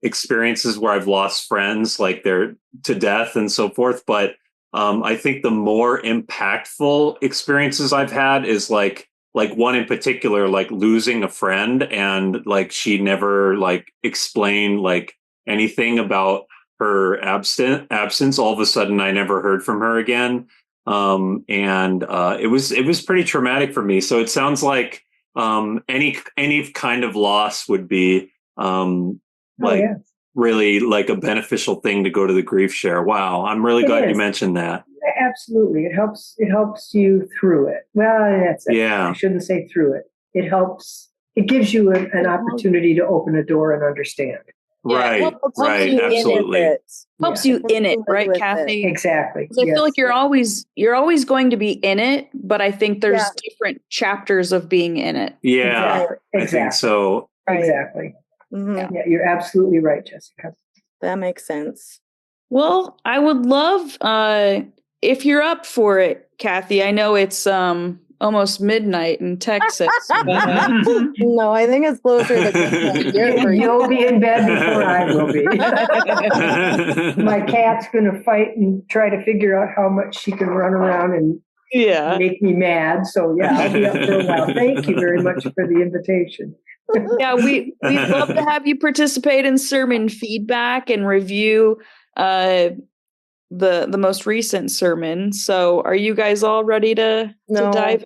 experiences where I've lost friends, they're to death and so forth. But I think the more impactful experiences I've had is like one in particular, losing a friend, and she never explained anything about her absence. All of a sudden, I never heard from her again. And it was pretty traumatic for me. So it sounds like any kind of loss would be really a beneficial thing to go to the grief share. Wow, I'm really glad you mentioned that. Absolutely, it helps you through it. Well, I shouldn't say through it. It helps. It gives you an opportunity to open a door and understand. Right, absolutely. Helps you in it, right, Kathy? Exactly. I feel like you're always going to be in it, but I think there's different chapters of being in it. Yeah, exactly. I think so. Right. Exactly. Mm-hmm. Yeah, you're absolutely right, Jessica. That makes sense. Well, I would love if you're up for it, Kathy. I know it's almost midnight in Texas. No, I think it's closer to You'll be in bed before I will be. My cat's going to fight and try to figure out how much she can run around and make me mad. So I'll be up for a while. Thank you very much for the invitation. We'd love to have you participate in sermon feedback and review the most recent sermon. So are you guys all ready to dive?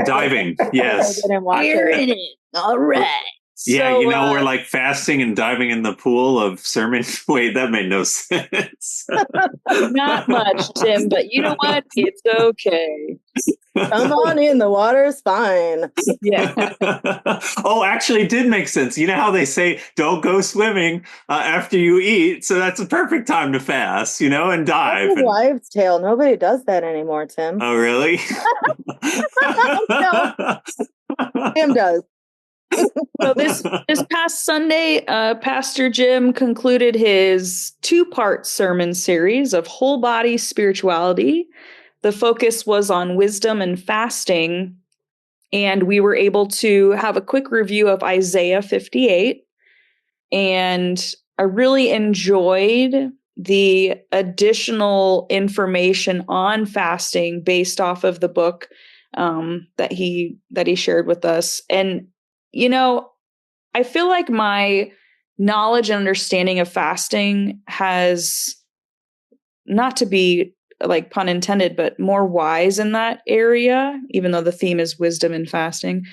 Diving, yes. We're in it. All right. Yeah, so, we're fasting and diving in the pool of sermon. Wait, that made no sense. Not much, Tim, but you know what? It's okay. Come on in. The water's fine. Yeah. Oh, actually, it did make sense. You know how they say don't go swimming after you eat? So that's a perfect time to fast, and dive. That's a wives' tale. Nobody does that anymore, Tim. Oh, really? No. Tim does. So this past Sunday, Pastor Jim concluded his 2-part sermon series of whole body spirituality. The focus was on wisdom and fasting, and we were able to have a quick review of Isaiah 58. And I really enjoyed the additional information on fasting based off of the book that he shared with us. And I feel like my knowledge and understanding of fasting has, not to be pun intended, but more wise in that area, even though the theme is wisdom and fasting.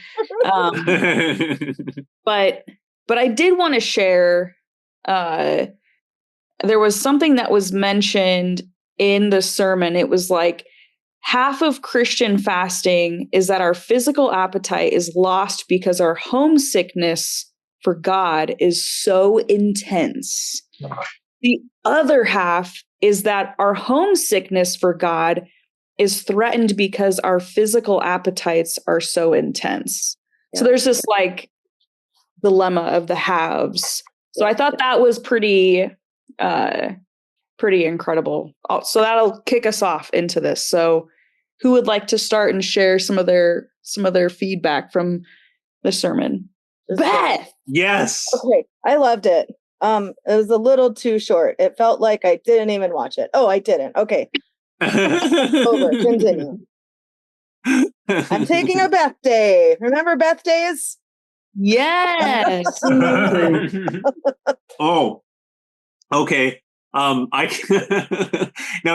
But But I did want to share, there was something that was mentioned in the sermon. It was like half of Christian fasting is that our physical appetite is lost because our homesickness for God is so intense. The other half is that our homesickness for God is threatened because our physical appetites are so intense. So there's this like dilemma of the halves. So I thought that was pretty incredible. So that'll kick us off into this. So who would like to start and share some of their feedback from the sermon? Beth. Yes. Okay, I loved it. It was a little too short. It felt like I didn't even watch it. Oh, I didn't. Okay. Over. Continue. I'm taking a Beth day. Remember Beth days? Yes. Oh, okay. No,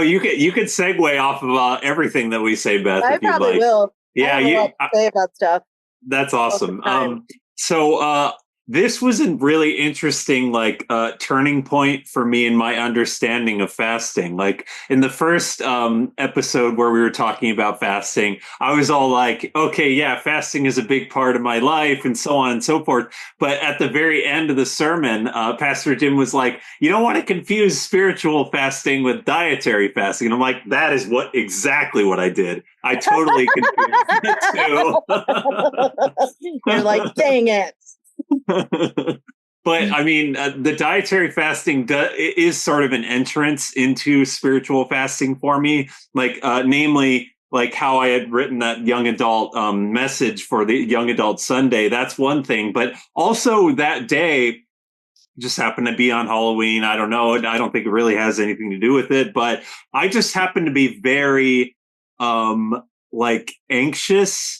you could segue off of everything that we say, Beth. I if you'd probably like. will. Yeah, I have a lot to say about stuff. That's awesome. time. So this was a really interesting turning point for me in my understanding of fasting. Like in the first episode where we were talking about fasting, I was all like, okay, yeah, fasting is a big part of my life and so on and so forth. But at the very end of the sermon, Pastor Jim was like, you don't want to confuse spiritual fasting with dietary fasting. And I'm like, that is exactly what I did. I totally confused the two. You're like, dang it. But I mean, the dietary fasting is sort of an entrance into spiritual fasting for me. Namely, like how I had written that young adult message for the young adult Sunday. That's one thing, but also that day just happened to be on Halloween. I don't know. I don't think it really has anything to do with it, but I just happened to be very anxious.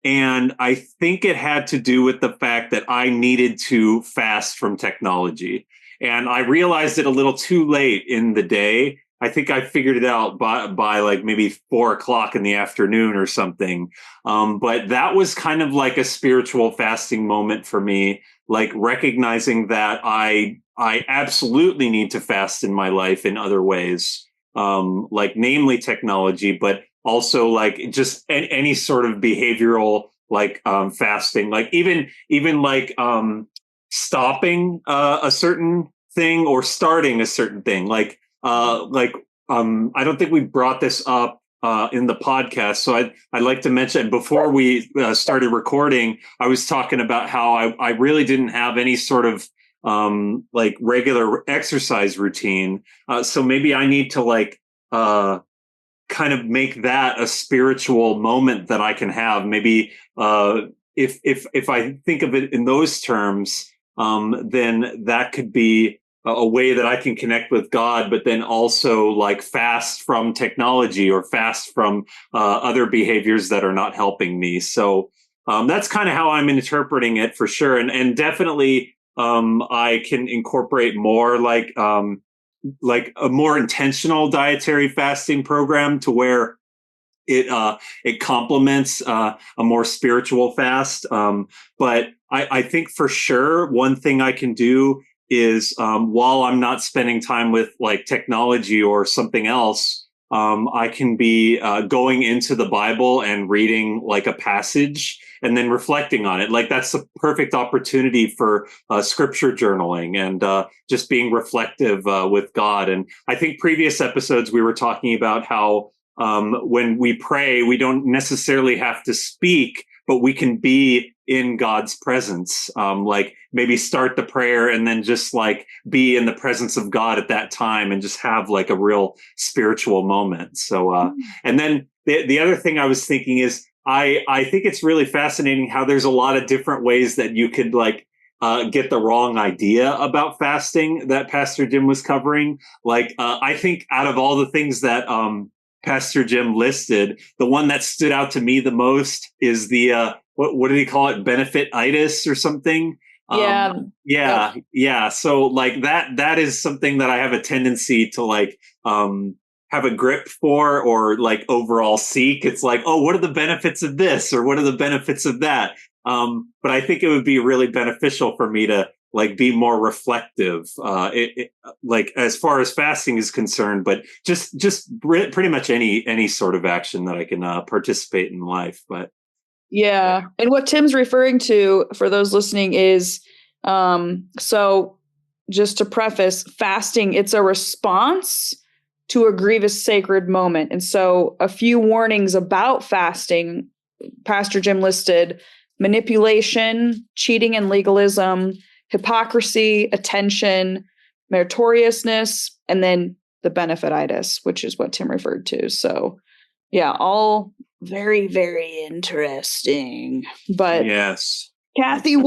And I think it had to do with the fact that I needed to fast from technology. And I realized it a little too late in the day. I think I figured it out by like maybe 4:00 in the afternoon or something. But that was kind of like a spiritual fasting moment for me, like recognizing that I absolutely need to fast in my life in other ways, namely technology, but also like just any sort of behavioral fasting, like even stopping a certain thing or starting a certain thing. I don't think we brought this up in the podcast, so I'd like to mention before we started recording, I was talking about how I really didn't have any sort of regular exercise routine. So maybe I need to kind of make that a spiritual moment that I can have. Maybe if I think of it in those terms, then that could be a way that I can connect with God, but then also like fast from technology or fast from other behaviors that are not helping me. So that's kind of how I'm interpreting it for sure. And definitely I can incorporate more like a more intentional dietary fasting program to where it complements a more spiritual fast. But I think for sure one thing I can do is while I'm not spending time with like technology or something else, I can be going into the Bible and reading like a passage and then reflecting on it. Like that's the perfect opportunity for scripture journaling and just being reflective with God. And I think previous episodes we were talking about how when we pray, we don't necessarily have to speak, but we can be in God's presence. Like maybe start the prayer and then just like be in the presence of God at that time and just have like a real spiritual moment. So, and then the other thing I was thinking is I think it's really fascinating how there's a lot of different ways that you could get the wrong idea about fasting that Pastor Jim was covering. I think out of all the things that Pastor Jim listed, the one that stood out to me the most is the what did he call it? Benefit-itis or something. Yeah. So like that is something that I have a tendency to have a grip for or like overall seek. It's like, oh, what are the benefits of this or what are the benefits of that? But I think it would be really beneficial for me to like be more reflective, like as far as fasting is concerned, but just pretty much any sort of action that I can participate in life. But yeah. And what Tim's referring to for those listening is, so just to preface, fasting, it's a response to a grievous sacred moment. And so a few warnings about fasting, Pastor Jim listed manipulation, cheating and legalism, hypocrisy, attention, meritoriousness, and then the benefititis, which is what Tim referred to. So yeah, all very, very interesting. But yes, Kathy, absolutely.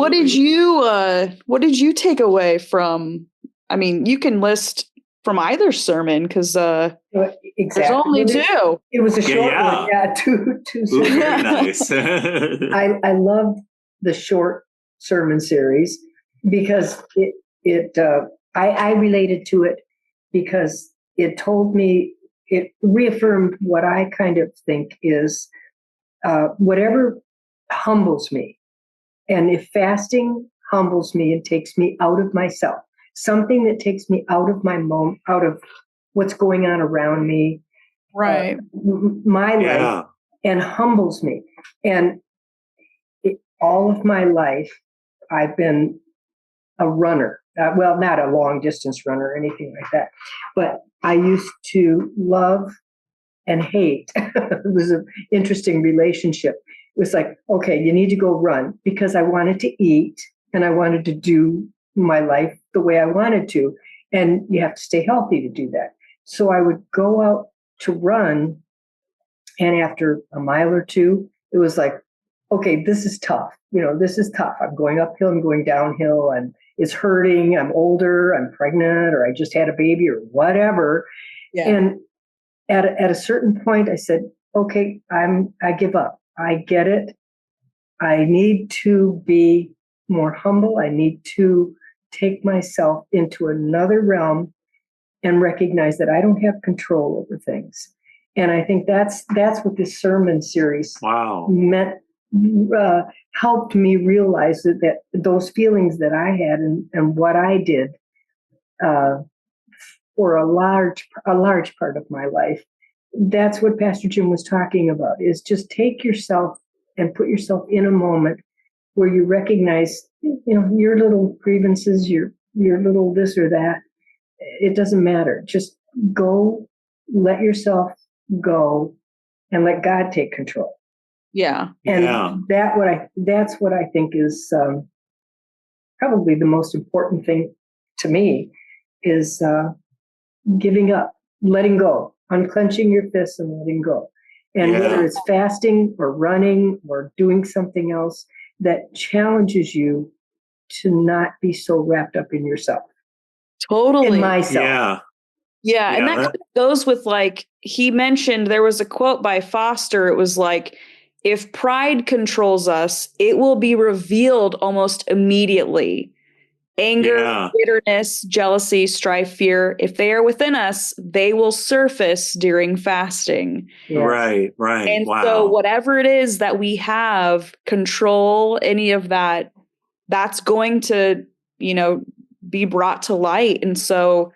what did you take away from, I mean, you can list from either sermon because Exactly. there's only two. It was a short one. Yeah, two Ooh, sermons. very nice. I loved the short sermon series because I related to it because it told me, it reaffirmed what I kind of think is whatever humbles me. And if fasting humbles me and takes me out of myself, something that takes me out of my moment, out of what's going on around me, Right. My life, and humbles me. And all of my life, I've been a runner. Well, not a long distance runner or anything like that, but I used to love and hate. It was an interesting relationship. It was like, okay, you need to go run because I wanted to eat and I wanted to do my life the way I wanted to. And you have to stay healthy to do that. So I would go out to run. And after a mile or two, it was like, okay, this is tough. This is tough. I'm going uphill, I'm going downhill, and it's hurting. I'm older, I'm pregnant, or I just had a baby or whatever. Yeah. And at a certain point, I said, okay, I give up. I get it. I need to be more humble. I need to take myself into another realm and recognize that I don't have control over things. And I think that's what this sermon series meant, helped me realize that those feelings that I had and what I did for a large part of my life. That's what Pastor Jim was talking about, is just take yourself and put yourself in a moment where you recognize, your little grievances, your little this or that. It doesn't matter. Just go, let yourself go, and let God take control. Yeah. And that's what I think is probably the most important thing to me is giving up, letting go, unclenching your fists and letting go. And whether it's fasting or running or doing something else that challenges you to not be so wrapped up in yourself. Totally. In myself. Yeah. And that goes with, like, he mentioned, there was a quote by Foster. It was like, if pride controls us, it will be revealed almost immediately. Anger, bitterness, jealousy, strife, fear, if they are within us, they will surface during fasting. Yes. Right. And so whatever it is that we have control, any of that, that's going to, be brought to light. And so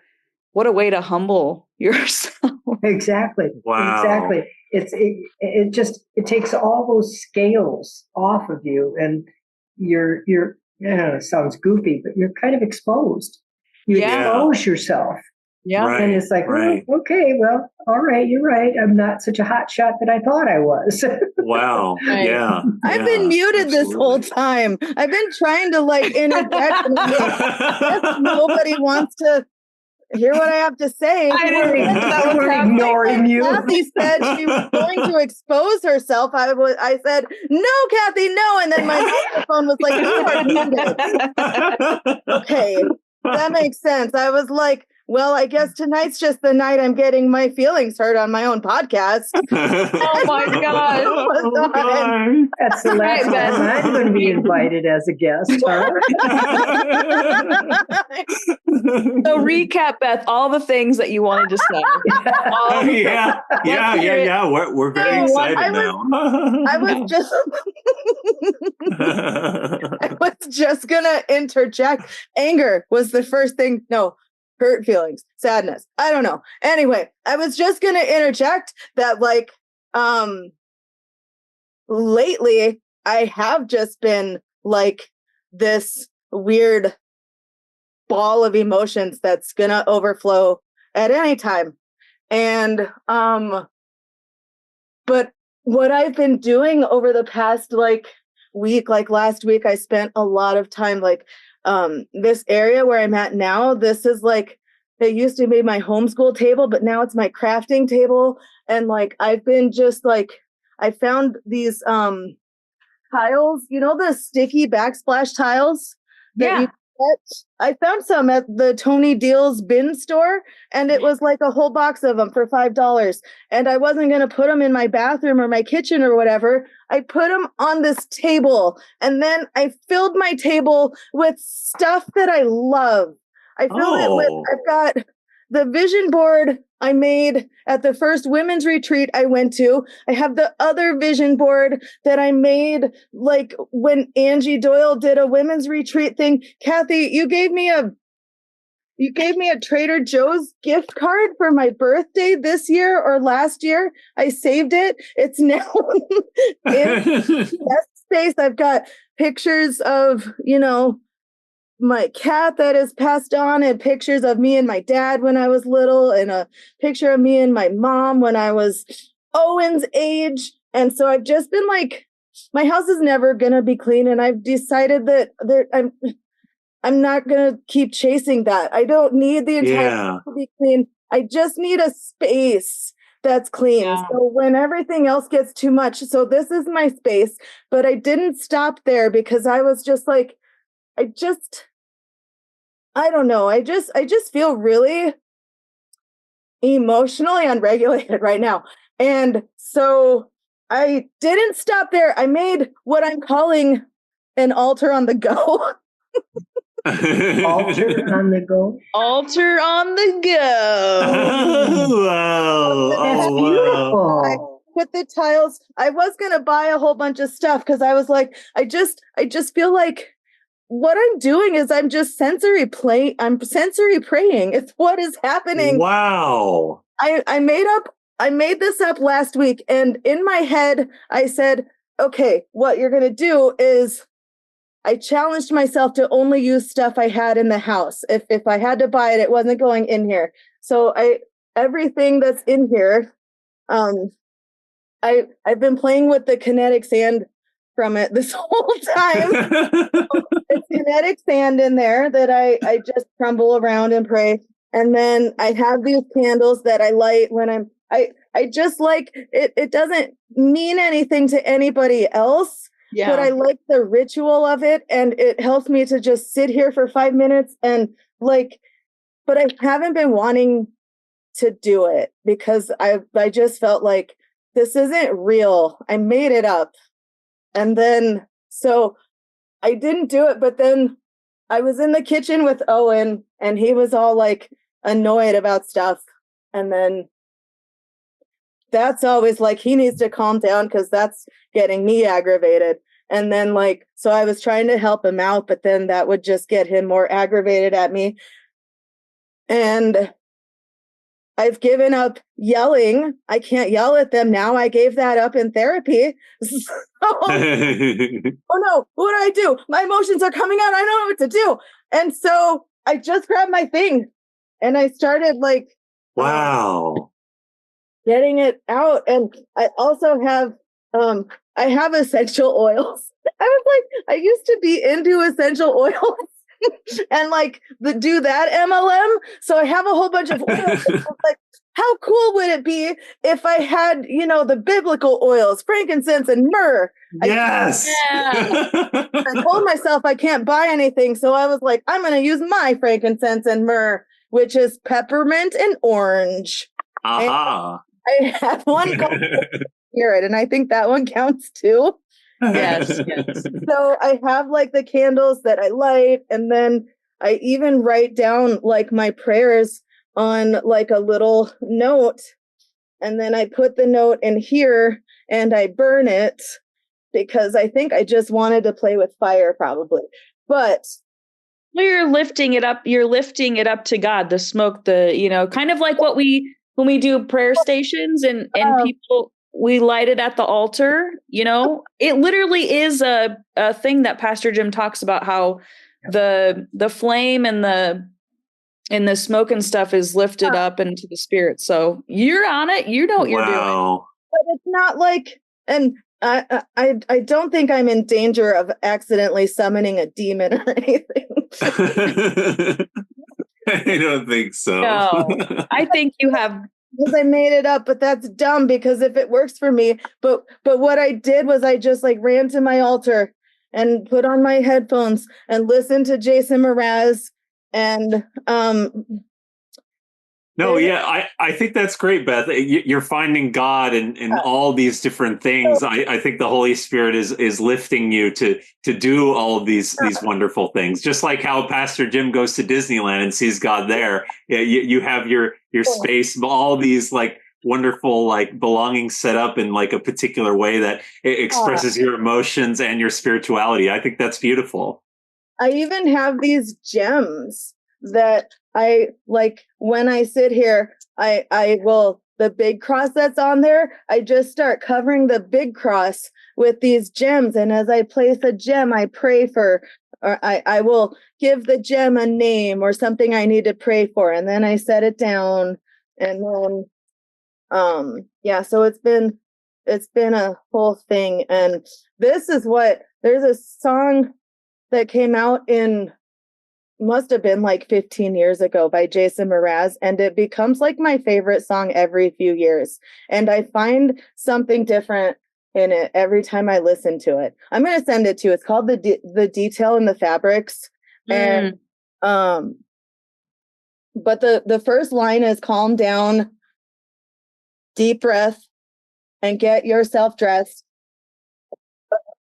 what a way to humble yourself. Exactly. Wow. Exactly. It takes all those scales off of you, and you're it sounds goofy, but you're kind of exposed. You expose yourself. Yeah. Right, and it's like, okay, well, all right, you're right. I'm not such a hot shot that I thought I was. Wow. Right. Yeah. I've been muted this whole time. I've been trying to interject. And nobody wants to hear what I have to say. I weren't ignoring you. Kathy said she was going to expose herself. I said, no, Kathy, no. And then my microphone was like, you are muted. Okay, that makes sense. I was like, well, I guess tonight's just the night I'm getting my feelings hurt on my own podcast. Oh my God. Oh, God. That's the last Right, Beth. time I'm going to be invited as a guest, huh? So recap, Beth, all the things that you wanted to say. Yeah. We're very No, excited I now. I was just gonna interject. Anger was the first thing. No, hurt feelings, sadness. I don't know. Anyway, I was just gonna interject that like lately I have just been like this weird ball of emotions that's gonna overflow at any time. And but what I've been doing over the past like week, like last week, I spent a lot of time like this area where I'm at now. This is like it used to be my homeschool table, but now it's my crafting table. And like I've been just like I found these tiles, you know, the sticky backsplash tiles that you get. I found some at the Tony Deal's bin store, and it was like a whole box of them for $5. And I wasn't going to put them in my bathroom or my kitchen or whatever. I put them on this table, and then I filled my table with stuff that I love. I filled it with, I've got the vision board I made at the first women's retreat I went to. I have the other vision board that I made like when Angie Doyle did a women's retreat thing. Kathy, you gave me a Trader Joe's gift card for my birthday this year or last year. I saved it. It's now in that space. I've got pictures of, you know, my cat that is passed on, and pictures of me and my dad when I was little, and a picture of me and my mom when I was Owen's age. And so I've just been like, my house is never gonna be clean, and I've decided that I'm not gonna keep chasing that. I don't need the entire house to be clean. I just need a space that's clean. Yeah. So when everything else gets too much, so this is my space, but I didn't stop there because I was just like, I don't know. I just feel really emotionally unregulated right now. And so I didn't stop there. I made what I'm calling an altar on the go. Altar on the go. Altar on the go. That's beautiful. With the tiles, I was going to buy a whole bunch of stuff because I was like, I just feel like what I'm doing is I'm just sensory praying. It's what is happening. Wow. I made this up last week, and in my head, I said, okay, what you're going to do is I challenged myself to only use stuff I had in the house. If I had to buy it, it wasn't going in here. So everything that's in here, I've been playing with the kinetic sand from it this whole time. There's kinetic sand in there that I just crumble around and pray. And then I have these candles that I light when I just like it. It doesn't mean anything to anybody else, but I like the ritual of it. And it helps me to just sit here for 5 minutes and like, but I haven't been wanting to do it because I just felt like this isn't real. I made it up. And then, so I didn't do it, but then I was in the kitchen with Owen, and he was all like annoyed about stuff. And then that's always like, he needs to calm down because that's getting me aggravated. And then like, so I was trying to help him out, but then that would just get him more aggravated at me. And I've given up yelling. I can't yell at them now. I gave that up in therapy. Oh no, what do I do? My emotions are coming out. I don't know what to do. And so I just grabbed my thing and I started like, wow, getting it out. And I also have, I have essential oils. I was like, I used to be into essential oils. And like do that MLM. So I have a whole bunch of oils. Like, how cool would it be if I had, you know, the biblical oils, frankincense and myrrh? Yes. I told myself I can't buy anything. So I was like, I'm going to use my frankincense and myrrh. which is peppermint and orange. Aha. And I have one called Spirit, and I think that one counts too. Yes. So I have like the candles that I light, and then I even write down like my prayers on like a little note, and then I put the note in here and I burn it because I think I just wanted to play with fire probably. But Well, you're lifting it up. You're lifting it up to God, the smoke, kind of like when we do prayer stations and people, we light it at the altar, it literally is a thing that Pastor Jim talks about, how the flame and the smoke and stuff is lifted up into the spirit. So you're on it. You know what you're doing. But it's not like, and I don't think I'm in danger of accidentally summoning a demon or anything. I don't think so. No, I think you have. Because I made it up, but that's dumb because if it works for me, but what I did was I just like ran to my altar and put on my headphones and listened to Jason Mraz and No, yeah, I think that's great, Beth. You're finding God in all these different things. I think the Holy Spirit is lifting you to do all of these wonderful things. Just like how Pastor Jim goes to Disneyland and sees God there. Yeah, you have your space, all these like wonderful like belongings set up in like a particular way that it expresses your emotions and your spirituality. I think that's beautiful. I even have these gems that I like when I sit here, I will, the big cross that's on there, I just start covering the big cross with these gems. And as I place a gem, I pray for, or I will give the gem a name or something I need to pray for. And then I set it down. And then, so it's been a whole thing. And this is there's a song that came out must have been like 15 years ago by Jason Mraz, and it becomes like my favorite song every few years. And I find something different in it every time I listen to it. I'm going to send it to you. It's called The Detail in the Fabrics. And but the first line is calm down, deep breath, and get yourself dressed.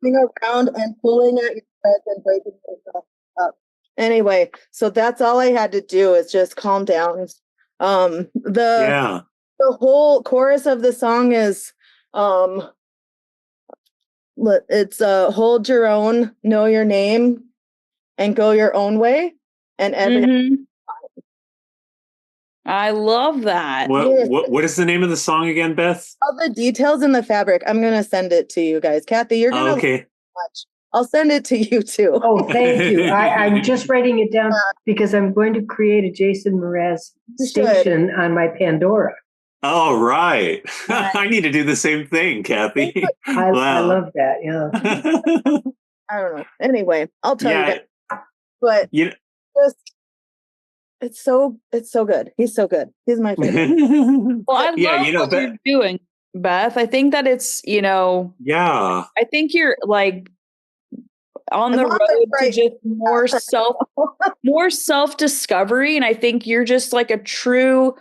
Moving around and pulling at your breath and breaking yourself up. Anyway, so that's all I had to do is just calm down. The whole chorus of the song is it's hold your own, know your name, and go your own way, and everything. I love that. What is the name of the song again, Beth? All the details in the fabric. I'm gonna send it to you guys. Kathy, you're gonna okay. Watch. I'll send it to you too. Oh, thank you. I'm just writing it down because I'm going to create a Jason Mraz station on my Pandora. Oh, right. I need to do the same thing, Kathy. I love that. Yeah. I don't know. Anyway, I'll tell you guys. But it's so good. He's so good. He's my favorite. Well, I love what you're doing, Beth. I think that it's, I think you're like on the road to just more self-discovery. And I think you're just like a true,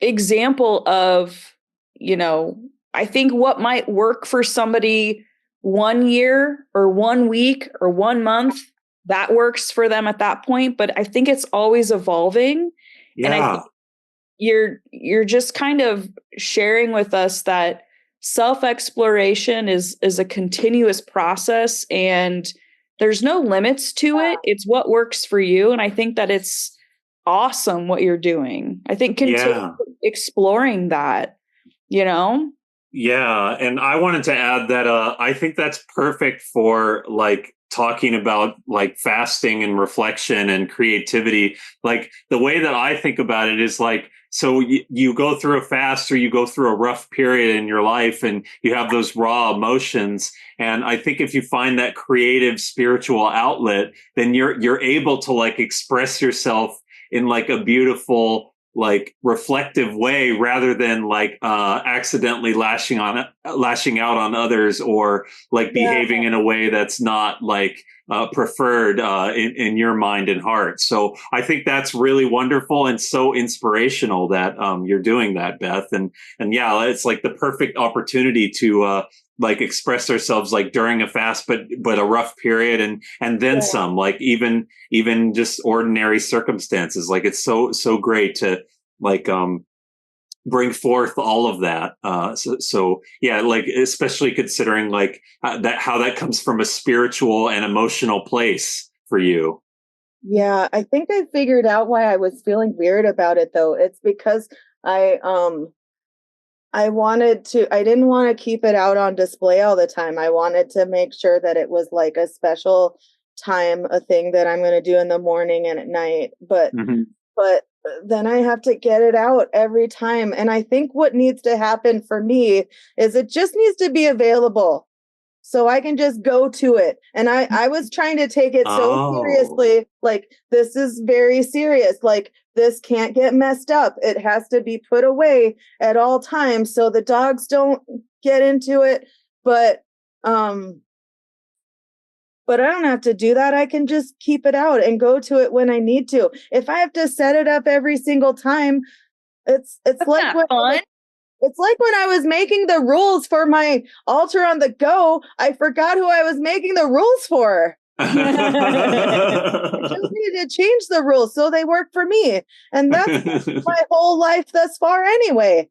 example of, I think what might work for somebody 1 year or 1 week or 1 month, that works for them at that point. But I think it's always evolving. Yeah. And I think you're just kind of sharing with us that self-exploration is a continuous process and there's no limits to it. It's what works for you. And I think that it's awesome what you're doing. I think continue exploring that, Yeah. And I wanted to add that I think that's perfect for like talking about like fasting and reflection and creativity. Like the way that I think about it is like, so you go through a fast or you go through a rough period in your life and you have those raw emotions. And I think if you find that creative spiritual outlet, then you're able to like express yourself in like a beautiful like reflective way, rather than like accidentally lashing out on others, or like behaving in a way that's not like preferred in your mind and heart. So I think that's really wonderful and so inspirational that you're doing that, Beth. And yeah, it's like the perfect opportunity to like express ourselves like during a fast, but a rough period, and then some, like even just ordinary circumstances. Like it's so great to like bring forth all of that. So yeah, like especially considering like how that comes from a spiritual and emotional place for you. Yeah, I think I figured out why I was feeling weird about it though. It's because I didn't want to keep it out on display all the time. I wanted to make sure that it was like a special time, a thing that I'm going to do in the morning and at night. But then I have to get it out every time. And I think what needs to happen for me is it just needs to be available so I can just go to it. And I was trying to take it so seriously, like this is very serious. Like this can't get messed up. It has to be put away at all times so the dogs don't get into it. But I don't have to do that. I can just keep it out and go to it when I need to. If I have to set it up every single time, it's like fun. It's like when I was making the rules for my altar on the go, I forgot who I was making the rules for. I just needed to change the rules so they work for me. And that's my whole life thus far anyway.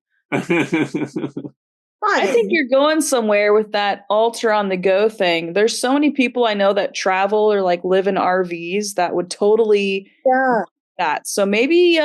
I think you're going somewhere with that altar on the go thing. There's so many people I know that travel or like live in RVs that would totally do that. So maybe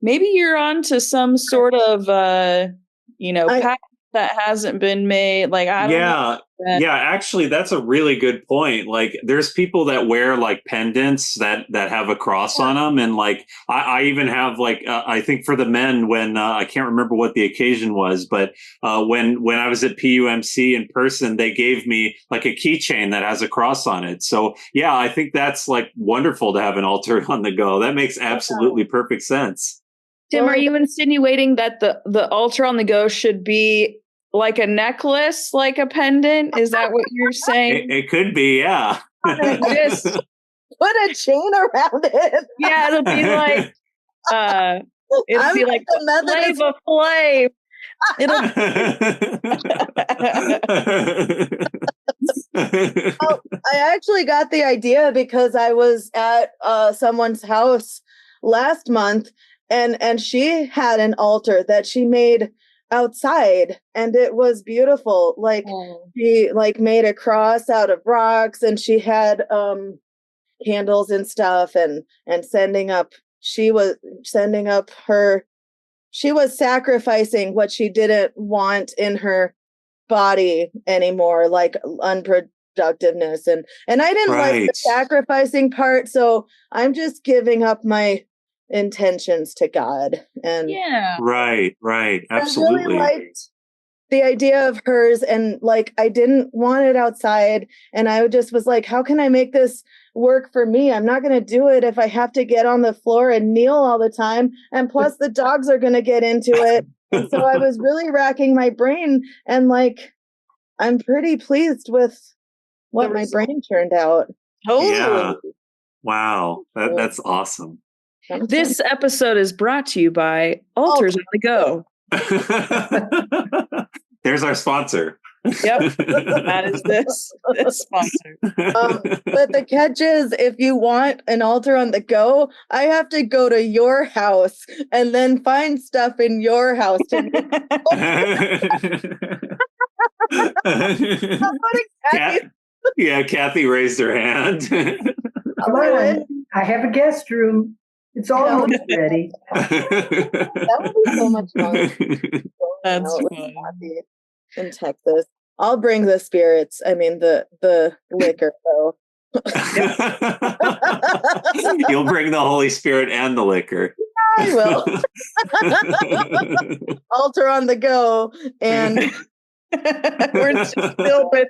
you're onto some sort of path that hasn't been made. Like I don't know. Yeah, actually, that's a really good point. Like, there's people that wear like pendants that have a cross on them, and like I even have like I think for the men when I can't remember what the occasion was, but when I was at PUMC in person, they gave me like a keychain that has a cross on it. So yeah, I think that's like wonderful to have an altar on the go. That makes absolutely perfect sense. Tim, are you insinuating that the altar on the go should be like a necklace, like a pendant? Is that what you're saying? It could be, yeah. Just put a chain around it. Yeah, it'll be like Flavor Flav. I actually got the idea because I was at someone's house last month, and she had an altar that she made outside, and it was beautiful. Like she like made a cross out of rocks, and she had candles and stuff, and she was sacrificing what she didn't want in her body anymore, like unproductiveness, and I didn't like the sacrificing part, so I'm just giving up my intentions to God. And right, absolutely. I really liked the idea of hers, and like I didn't want it outside, and I just was like, how can I make this work for me? I'm not going to do it if I have to get on the floor and kneel all the time, and plus the dogs are going to get into it. And so I was really racking my brain, and like I'm pretty pleased with what my brain turned out. Yeah. Wow, that's awesome. This episode is brought to you by Altars on the Go. There's our sponsor. Yep, that is this sponsor. But the catch is, if you want an altar on the go, I have to go to your house and then find stuff in your house to Kathy raised her hand. Come on, I have a guest room. It's almost ready. That would be so much fun. That's fun. In Texas. I'll bring the spirits. I mean the liquor though. You'll bring the Holy Spirit and the liquor. I will. Altar on the go, and we're just filled with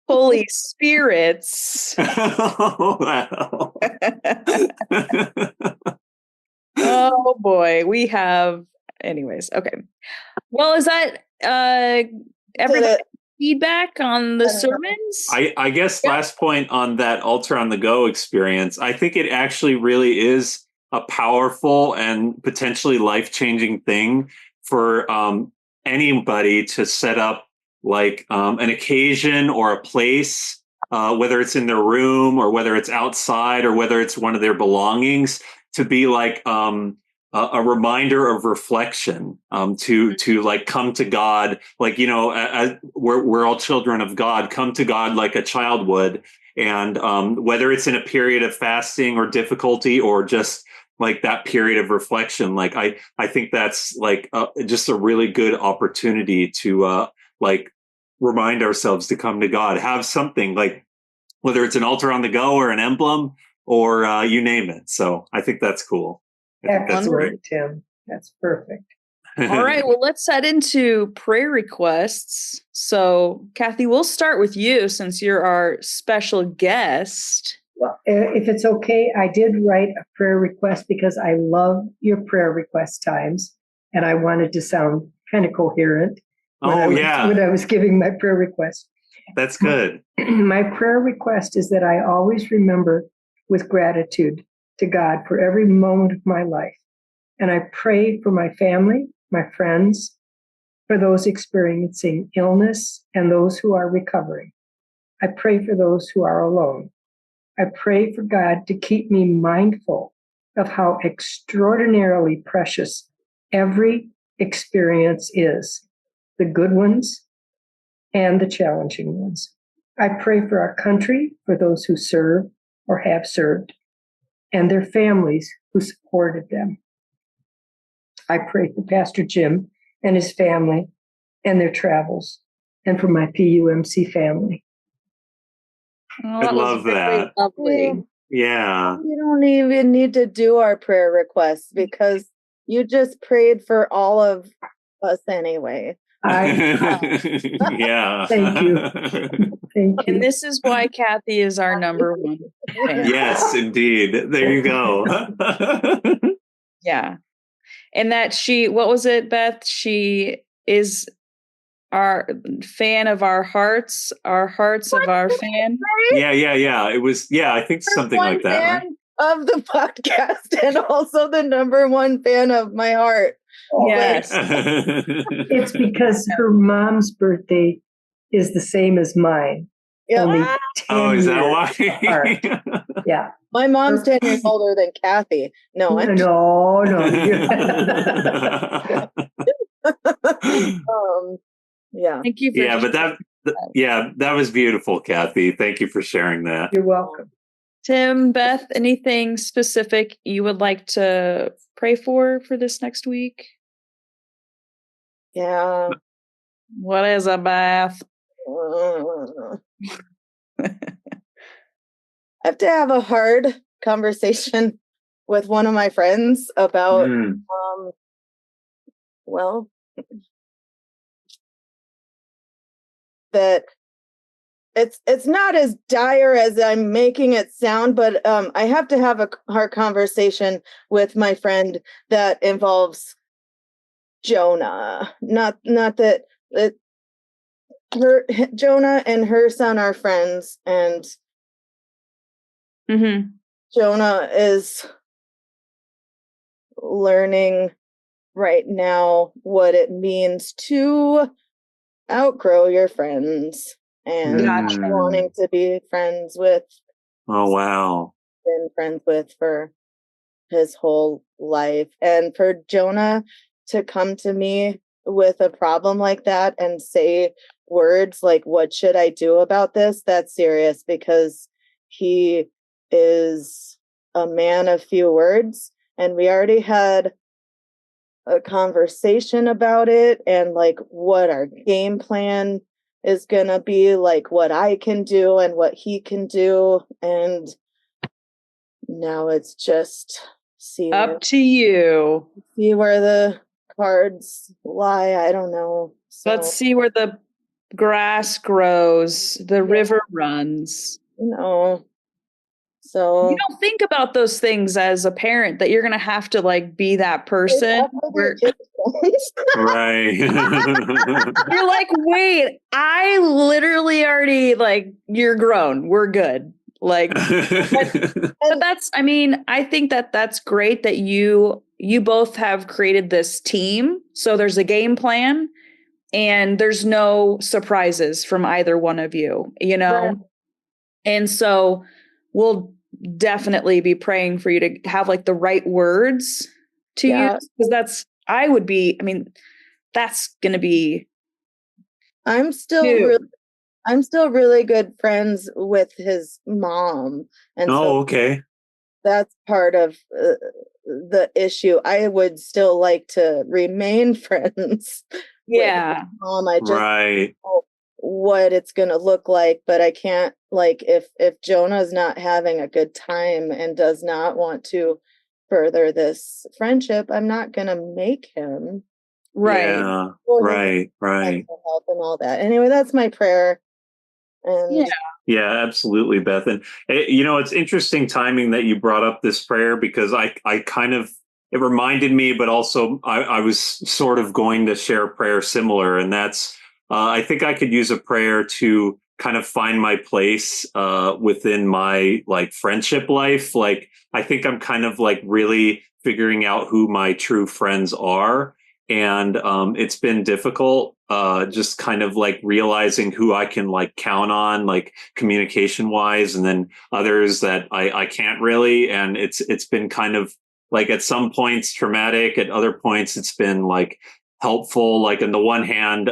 Holy Spirits. Oh, wow. Oh boy, we have. Anyways, okay. Well, is that everybody feedback on the sermons? I guess last point on that altar on the go experience, I think it actually really is a powerful and potentially life-changing thing for anybody to set up like an occasion or a place, whether it's in their room or whether it's outside or whether it's one of their belongings, to be like a reminder of reflection, to like come to God, like, you know, we're all children of God, come to God like a child would. And whether it's in a period of fasting or difficulty or just like that period of reflection, like I think that's like just a really good opportunity to like remind ourselves to come to God, have something like, whether it's an altar on the go or an emblem or you name it. So I think that's cool. That's great, Tim. That's perfect. All right. Well, let's head into prayer requests. So, Kathy, we'll start with you since you're our special guest. Well, if it's okay, I did write a prayer request because I love your prayer request times, and I wanted to sound kind of coherent when I was giving my prayer request. That's good. My prayer request is that I always remember with gratitude to God for every moment of my life. And I pray for my family, my friends, for those experiencing illness and those who are recovering. I pray for those who are alone. I pray for God to keep me mindful of how extraordinarily precious every experience is, the good ones and the challenging ones. I pray for our country, for those who serve or have served, and their families who supported them. I pray for Pastor Jim and his family and their travels, and for my PUMC family. Oh, I love that. Lovely. Yeah. You don't even need to do our prayer requests because you just prayed for all of us anyway. Yeah. Thank you. Thank you. And this is why Kathy is our number one fan. Yes, indeed. There you go. Yeah. And that what was it, Beth? She is our fan of our hearts of our fan. Yeah. It was, I think something like that. Right? Of the podcast and also the number one fan of my heart. Yes. It's because her mom's birthday is the same as mine. Yep. Only 10 is years that why? apart. Yeah. My mom's 10 years older than Kathy. No. Yeah. Thank you for that was beautiful, Kathy. Thank you for sharing that. You're welcome. Tim, Beth, anything specific you would like to pray for this next week? Yeah. What is a Beth? I have to have a hard conversation with one of my friends about that it's not as dire as I'm making it sound, but I have to have a hard conversation with my friend that involves Jonah. Not that Jonah and her son are friends, and Jonah is learning right now what it means to outgrow your friends and wanting to be friends with. Oh, wow. Been friends with for his whole life. And for Jonah to come to me with a problem like that and say words like, what should I do about this? That's serious, because he is a man of few words. And we already had a conversation about it and like what our game plan is going to be, like what I can do and what he can do. And now it's just to you. See where the cards lie. I don't know. So, let's see where the grass grows, the river runs. So You don't think about those things as a parent that you're going to have to like be that person. Where Right. you're like, wait, I literally already like, you're grown. We're good. Like, but that's, I mean, I think that that's great that you both have created this team. So there's a game plan and there's no surprises from either one of you, you know? Right. And so we'll definitely be praying for you to have like the right words to use, because I mean, that's going to be I'm still huge. really good friends with his mom, and so okay. that's part of the issue. I would still like to remain friends Yeah. with mom. I just Right. don't know what it's going to look like, but I can't, like, if Jonah's not having a good time and does not want to further this friendship, I'm not going to make him. Right. Yeah. for his Right. mental health and all that. Anyway, that's my prayer. And Yeah. Yeah, absolutely, Beth. And it's interesting timing that you brought up this prayer, because I kind of, it reminded me, but also I was sort of going to share a prayer similar, and that's I think I could use a prayer to kind of find my place within my like friendship life. Like I think I'm kind of like really figuring out who my true friends are. And it's been difficult, just kind of like realizing who I can like count on, like communication wise, and then others that I can't really. And it's been kind of like at some points traumatic, at other points it's been like helpful. Like on the one hand,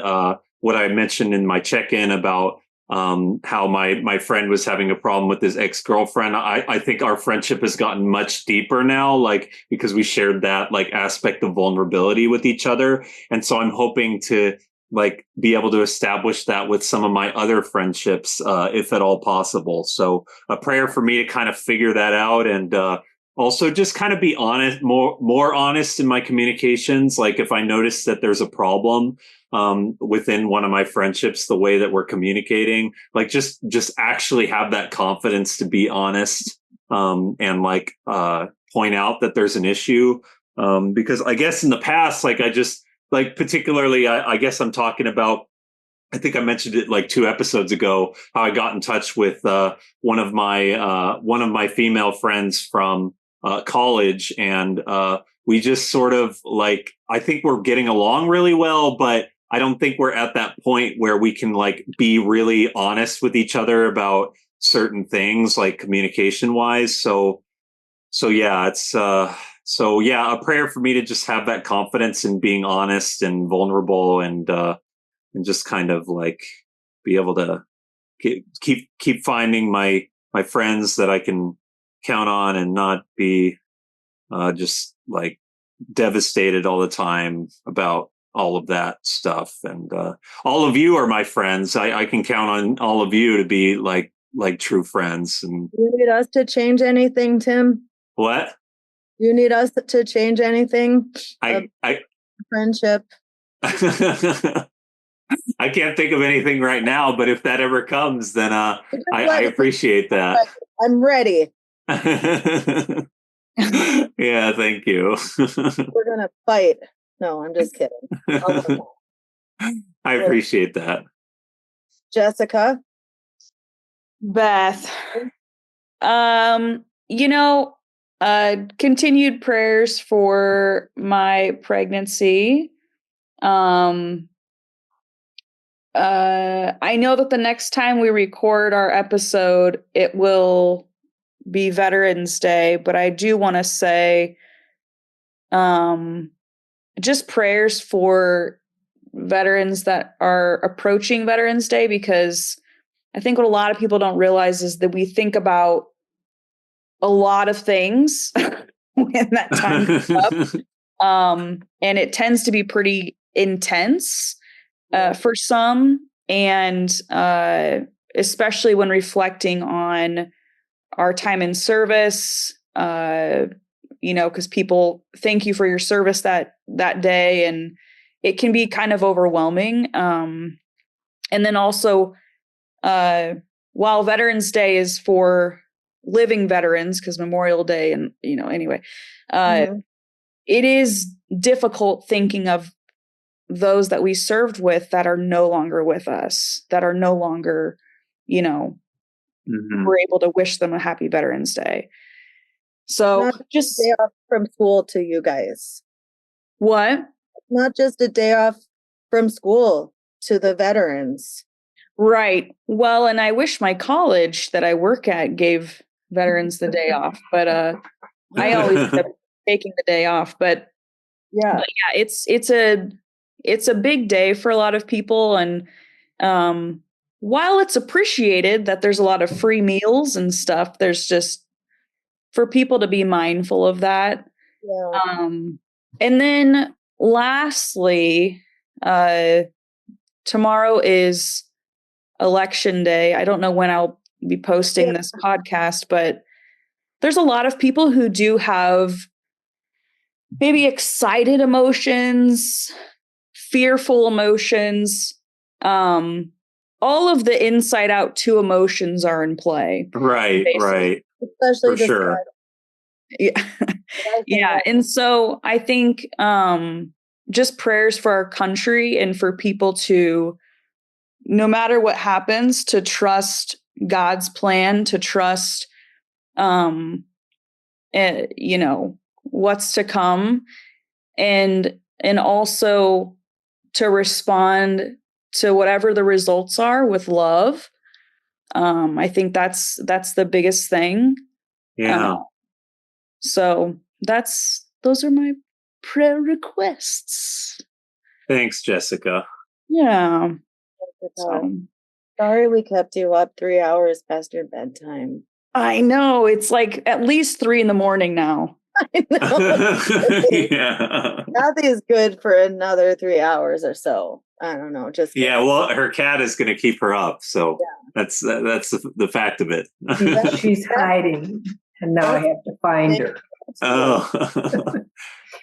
what I mentioned in my check-in about how my friend was having a problem with his ex-girlfriend. I think our friendship has gotten much deeper now, like because we shared that like aspect of vulnerability with each other. And so I'm hoping to like be able to establish that with some of my other friendships, if at all possible. So a prayer for me to kind of figure that out, and also just kind of be honest, more honest in my communications. Like if I notice that there's a problem within one of my friendships, the way that we're communicating, like just actually have that confidence to be honest, and like point out that there's an issue, because I guess in the past, like I just like particularly I guess I'm talking about, I think I mentioned it like 2 episodes ago, how I got in touch with one of my female friends from college, and we just sort of like, I think we're getting along really well, but I don't think we're at that point where we can like be really honest with each other about certain things, like communication wise. So yeah, it's so yeah, a prayer for me to just have that confidence in being honest and vulnerable, and just kind of like be able to keep finding my friends that I can count on, and not be just like devastated all the time about all of that stuff. And all of you are my friends. I can count on all of you to be like true friends. And you need us to change anything, Tim? what? You need us to change anything? I Friendship. I can't think of anything right now, but if that ever comes, then I appreciate that. I'm ready. Yeah, thank you. We're gonna fight. No, I'm just kidding. I appreciate that. Jessica? Beth. You know, continued prayers for my pregnancy. I know that the next time we record our episode, it will be Veterans Day, but I do want to say, just prayers for veterans that are approaching Veterans Day, because I think what a lot of people don't realize is that we think about a lot of things when that time comes up. And it tends to be pretty intense for some. And especially when reflecting on our time in service, because people thank you for your service that day, and it can be kind of overwhelming. And then also, while Veterans Day is for living veterans, because Memorial Day and, anyway, Mhm. it is difficult thinking of those that we served with that are no longer with us, that are no longer, Mhm. we're able to wish them a happy Veterans Day. So Not just day off from school to you guys. what? Not just a day off from school to the veterans. Right. Well, and I wish my college that I work at gave veterans the day off, but I always end up taking the day off. But Yeah. yeah, it's a big day for a lot of people, and while it's appreciated that there's a lot of free meals and stuff, there's just for people to be mindful of that. Yeah. And then lastly, tomorrow is election day. I don't know when I'll be posting this podcast, but there's a lot of people who do have maybe excited emotions, fearful emotions. All of the inside out 2 emotions are in play. Right, Basically. right. Especially For sure. Yeah. Yeah. And so I think just prayers for our country and for people to, no matter what happens, to trust God's plan, to trust, what's to come, and also to respond to whatever the results are with love. I think that's the biggest thing. Yeah. So those are my prayer requests. Thanks, Jessica. Yeah. So, sorry we kept you up 3 hours past your bedtime. I know. It's like at least 3 a.m. now. I know. Yeah. Kathy's good for another 3 hours or so. I don't know. Just Yeah. Well, her cat is going to keep her up, so that's the fact of it. She's hiding, and now I have to find her. Oh,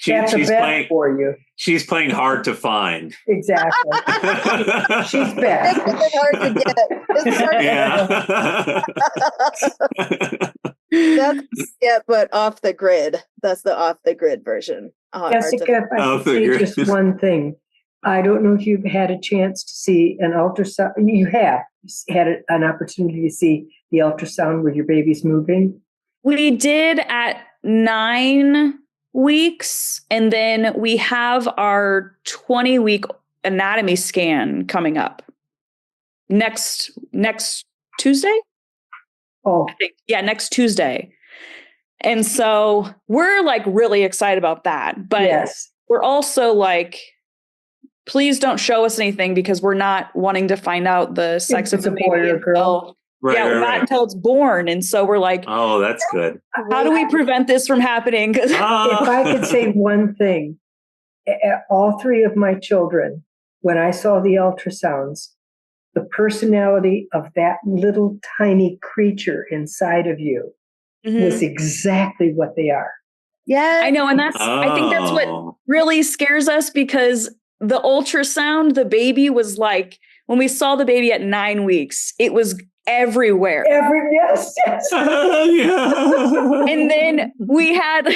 That's a she's bet playing. for you. She's playing hard to find. Exactly. She's best. It's hard to get. It's hard to Yeah. That's but off the grid. That's the off the grid version. Jessica, if I could say just one thing. I don't know if you've had a chance to see an ultrasound. You have had an opportunity to see the ultrasound where your baby's moving. We did at 9 weeks, and then we have our 20-week anatomy scan coming up next Tuesday. Oh, I think, yeah, next Tuesday. And so we're like really excited about that, but yes. We're also like, please don't show us anything because we're not wanting to find out the sex of the baby boy or girl. Not until it's born. And so we're like, oh, that's good. How do we prevent this from happening? If I could say one thing, all 3 of my children, when I saw the ultrasounds, the personality of that little tiny creature inside of you was exactly what they are. Yeah, I know. And I think that's what really scares us, because the ultrasound, the baby was like, when we saw the baby at 9 weeks, it was everywhere. Yes. Yeah. And then we had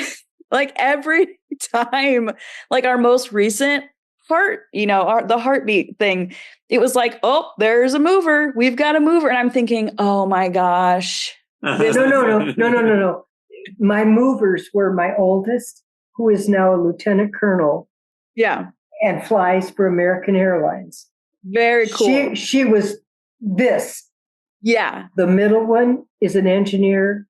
like every time, like our most recent heart, the heartbeat thing, it was like, oh, there's a mover. We've got a mover. And I'm thinking, oh my gosh. No. My movers were my oldest, who is now a lieutenant colonel. Yeah. And flies for American Airlines. Very cool. She was this. Yeah. The middle one is an engineer.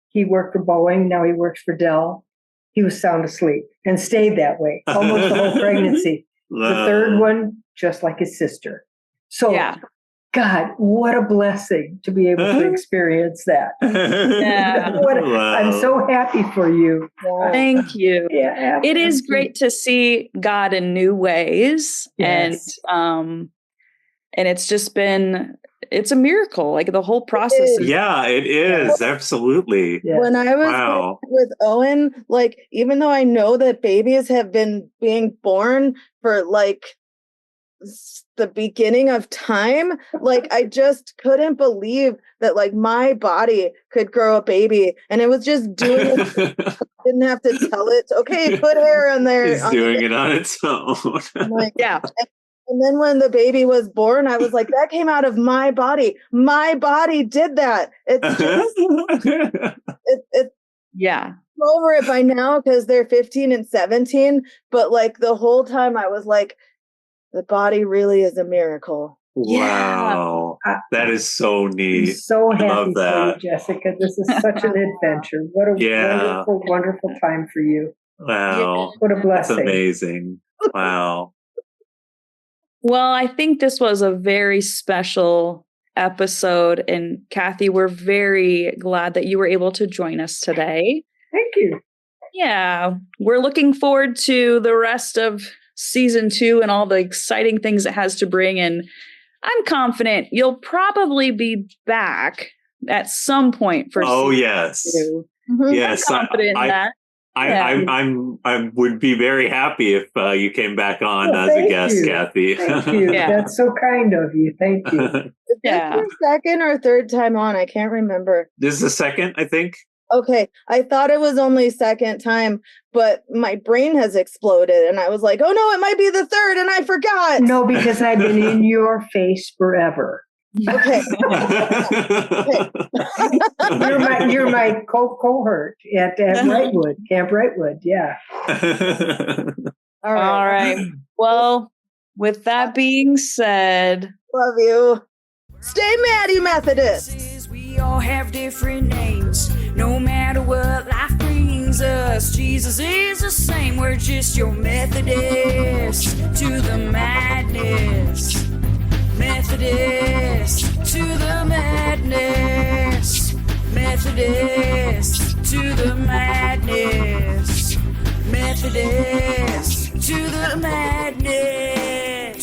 He worked for Boeing. Now he works for Dell. He was sound asleep and stayed that way almost the whole pregnancy. The third one, just like his sister. So, God, what a blessing to be able to experience that. Yeah. I'm so happy for you. Thank you. Yeah, it is great to see God in new ways. Yes. And it's just been, it's a miracle. Like the whole process. Yeah, it is. Absolutely. Yes. When I was with Owen, like, even though I know that babies have been being born for like the beginning of time. Like, I just couldn't believe that like my body could grow a baby, and it was just doing it. Didn't have to tell it. Okay, put hair on there. It's doing it on its own. I'm like, Yeah. and then when the baby was born, I was like, that came out of my body. My body did that. It's just, it's Yeah. over it by now because they're 15 and 17. But like the whole time I was like, the body really is a miracle. Wow. That is so I'm neat. so I happy love for that. you, Jessica. This is such an adventure. What a wonderful, wonderful time for you. Wow. What a That's blessing. amazing. Wow. Well, I think this was a very special episode. And Kathy, we're very glad that you were able to join us today. Thank you. Yeah, we're looking forward to the rest of season 2 and all the exciting things it has to bring. And I'm confident you'll probably be back at some point for season Yes. 2. Yes. I'm confident in that. I would be very happy if you came back on Well, as a thank guest, you. Kathy. Thank you. Yeah. That's so kind of you. Thank you. Is this Yeah. your second or third time on? I can't remember. This is the second, I think. Okay, I thought it was only second time, but my brain has exploded, and I was like, "Oh no, it might be the third," and I forgot. No, because I've been in your face forever. Okay. You're my cohort at Wrightwood, Camp Wrightwood. Yeah. All right. All right. Well, with that being said, Love you. Stay mad, you Methodists. We all have different names. No matter what life brings us, Jesus is the same. We're just your Methodist to the madness. Methodist to the madness. Methodist to the madness. Methodist to the madness.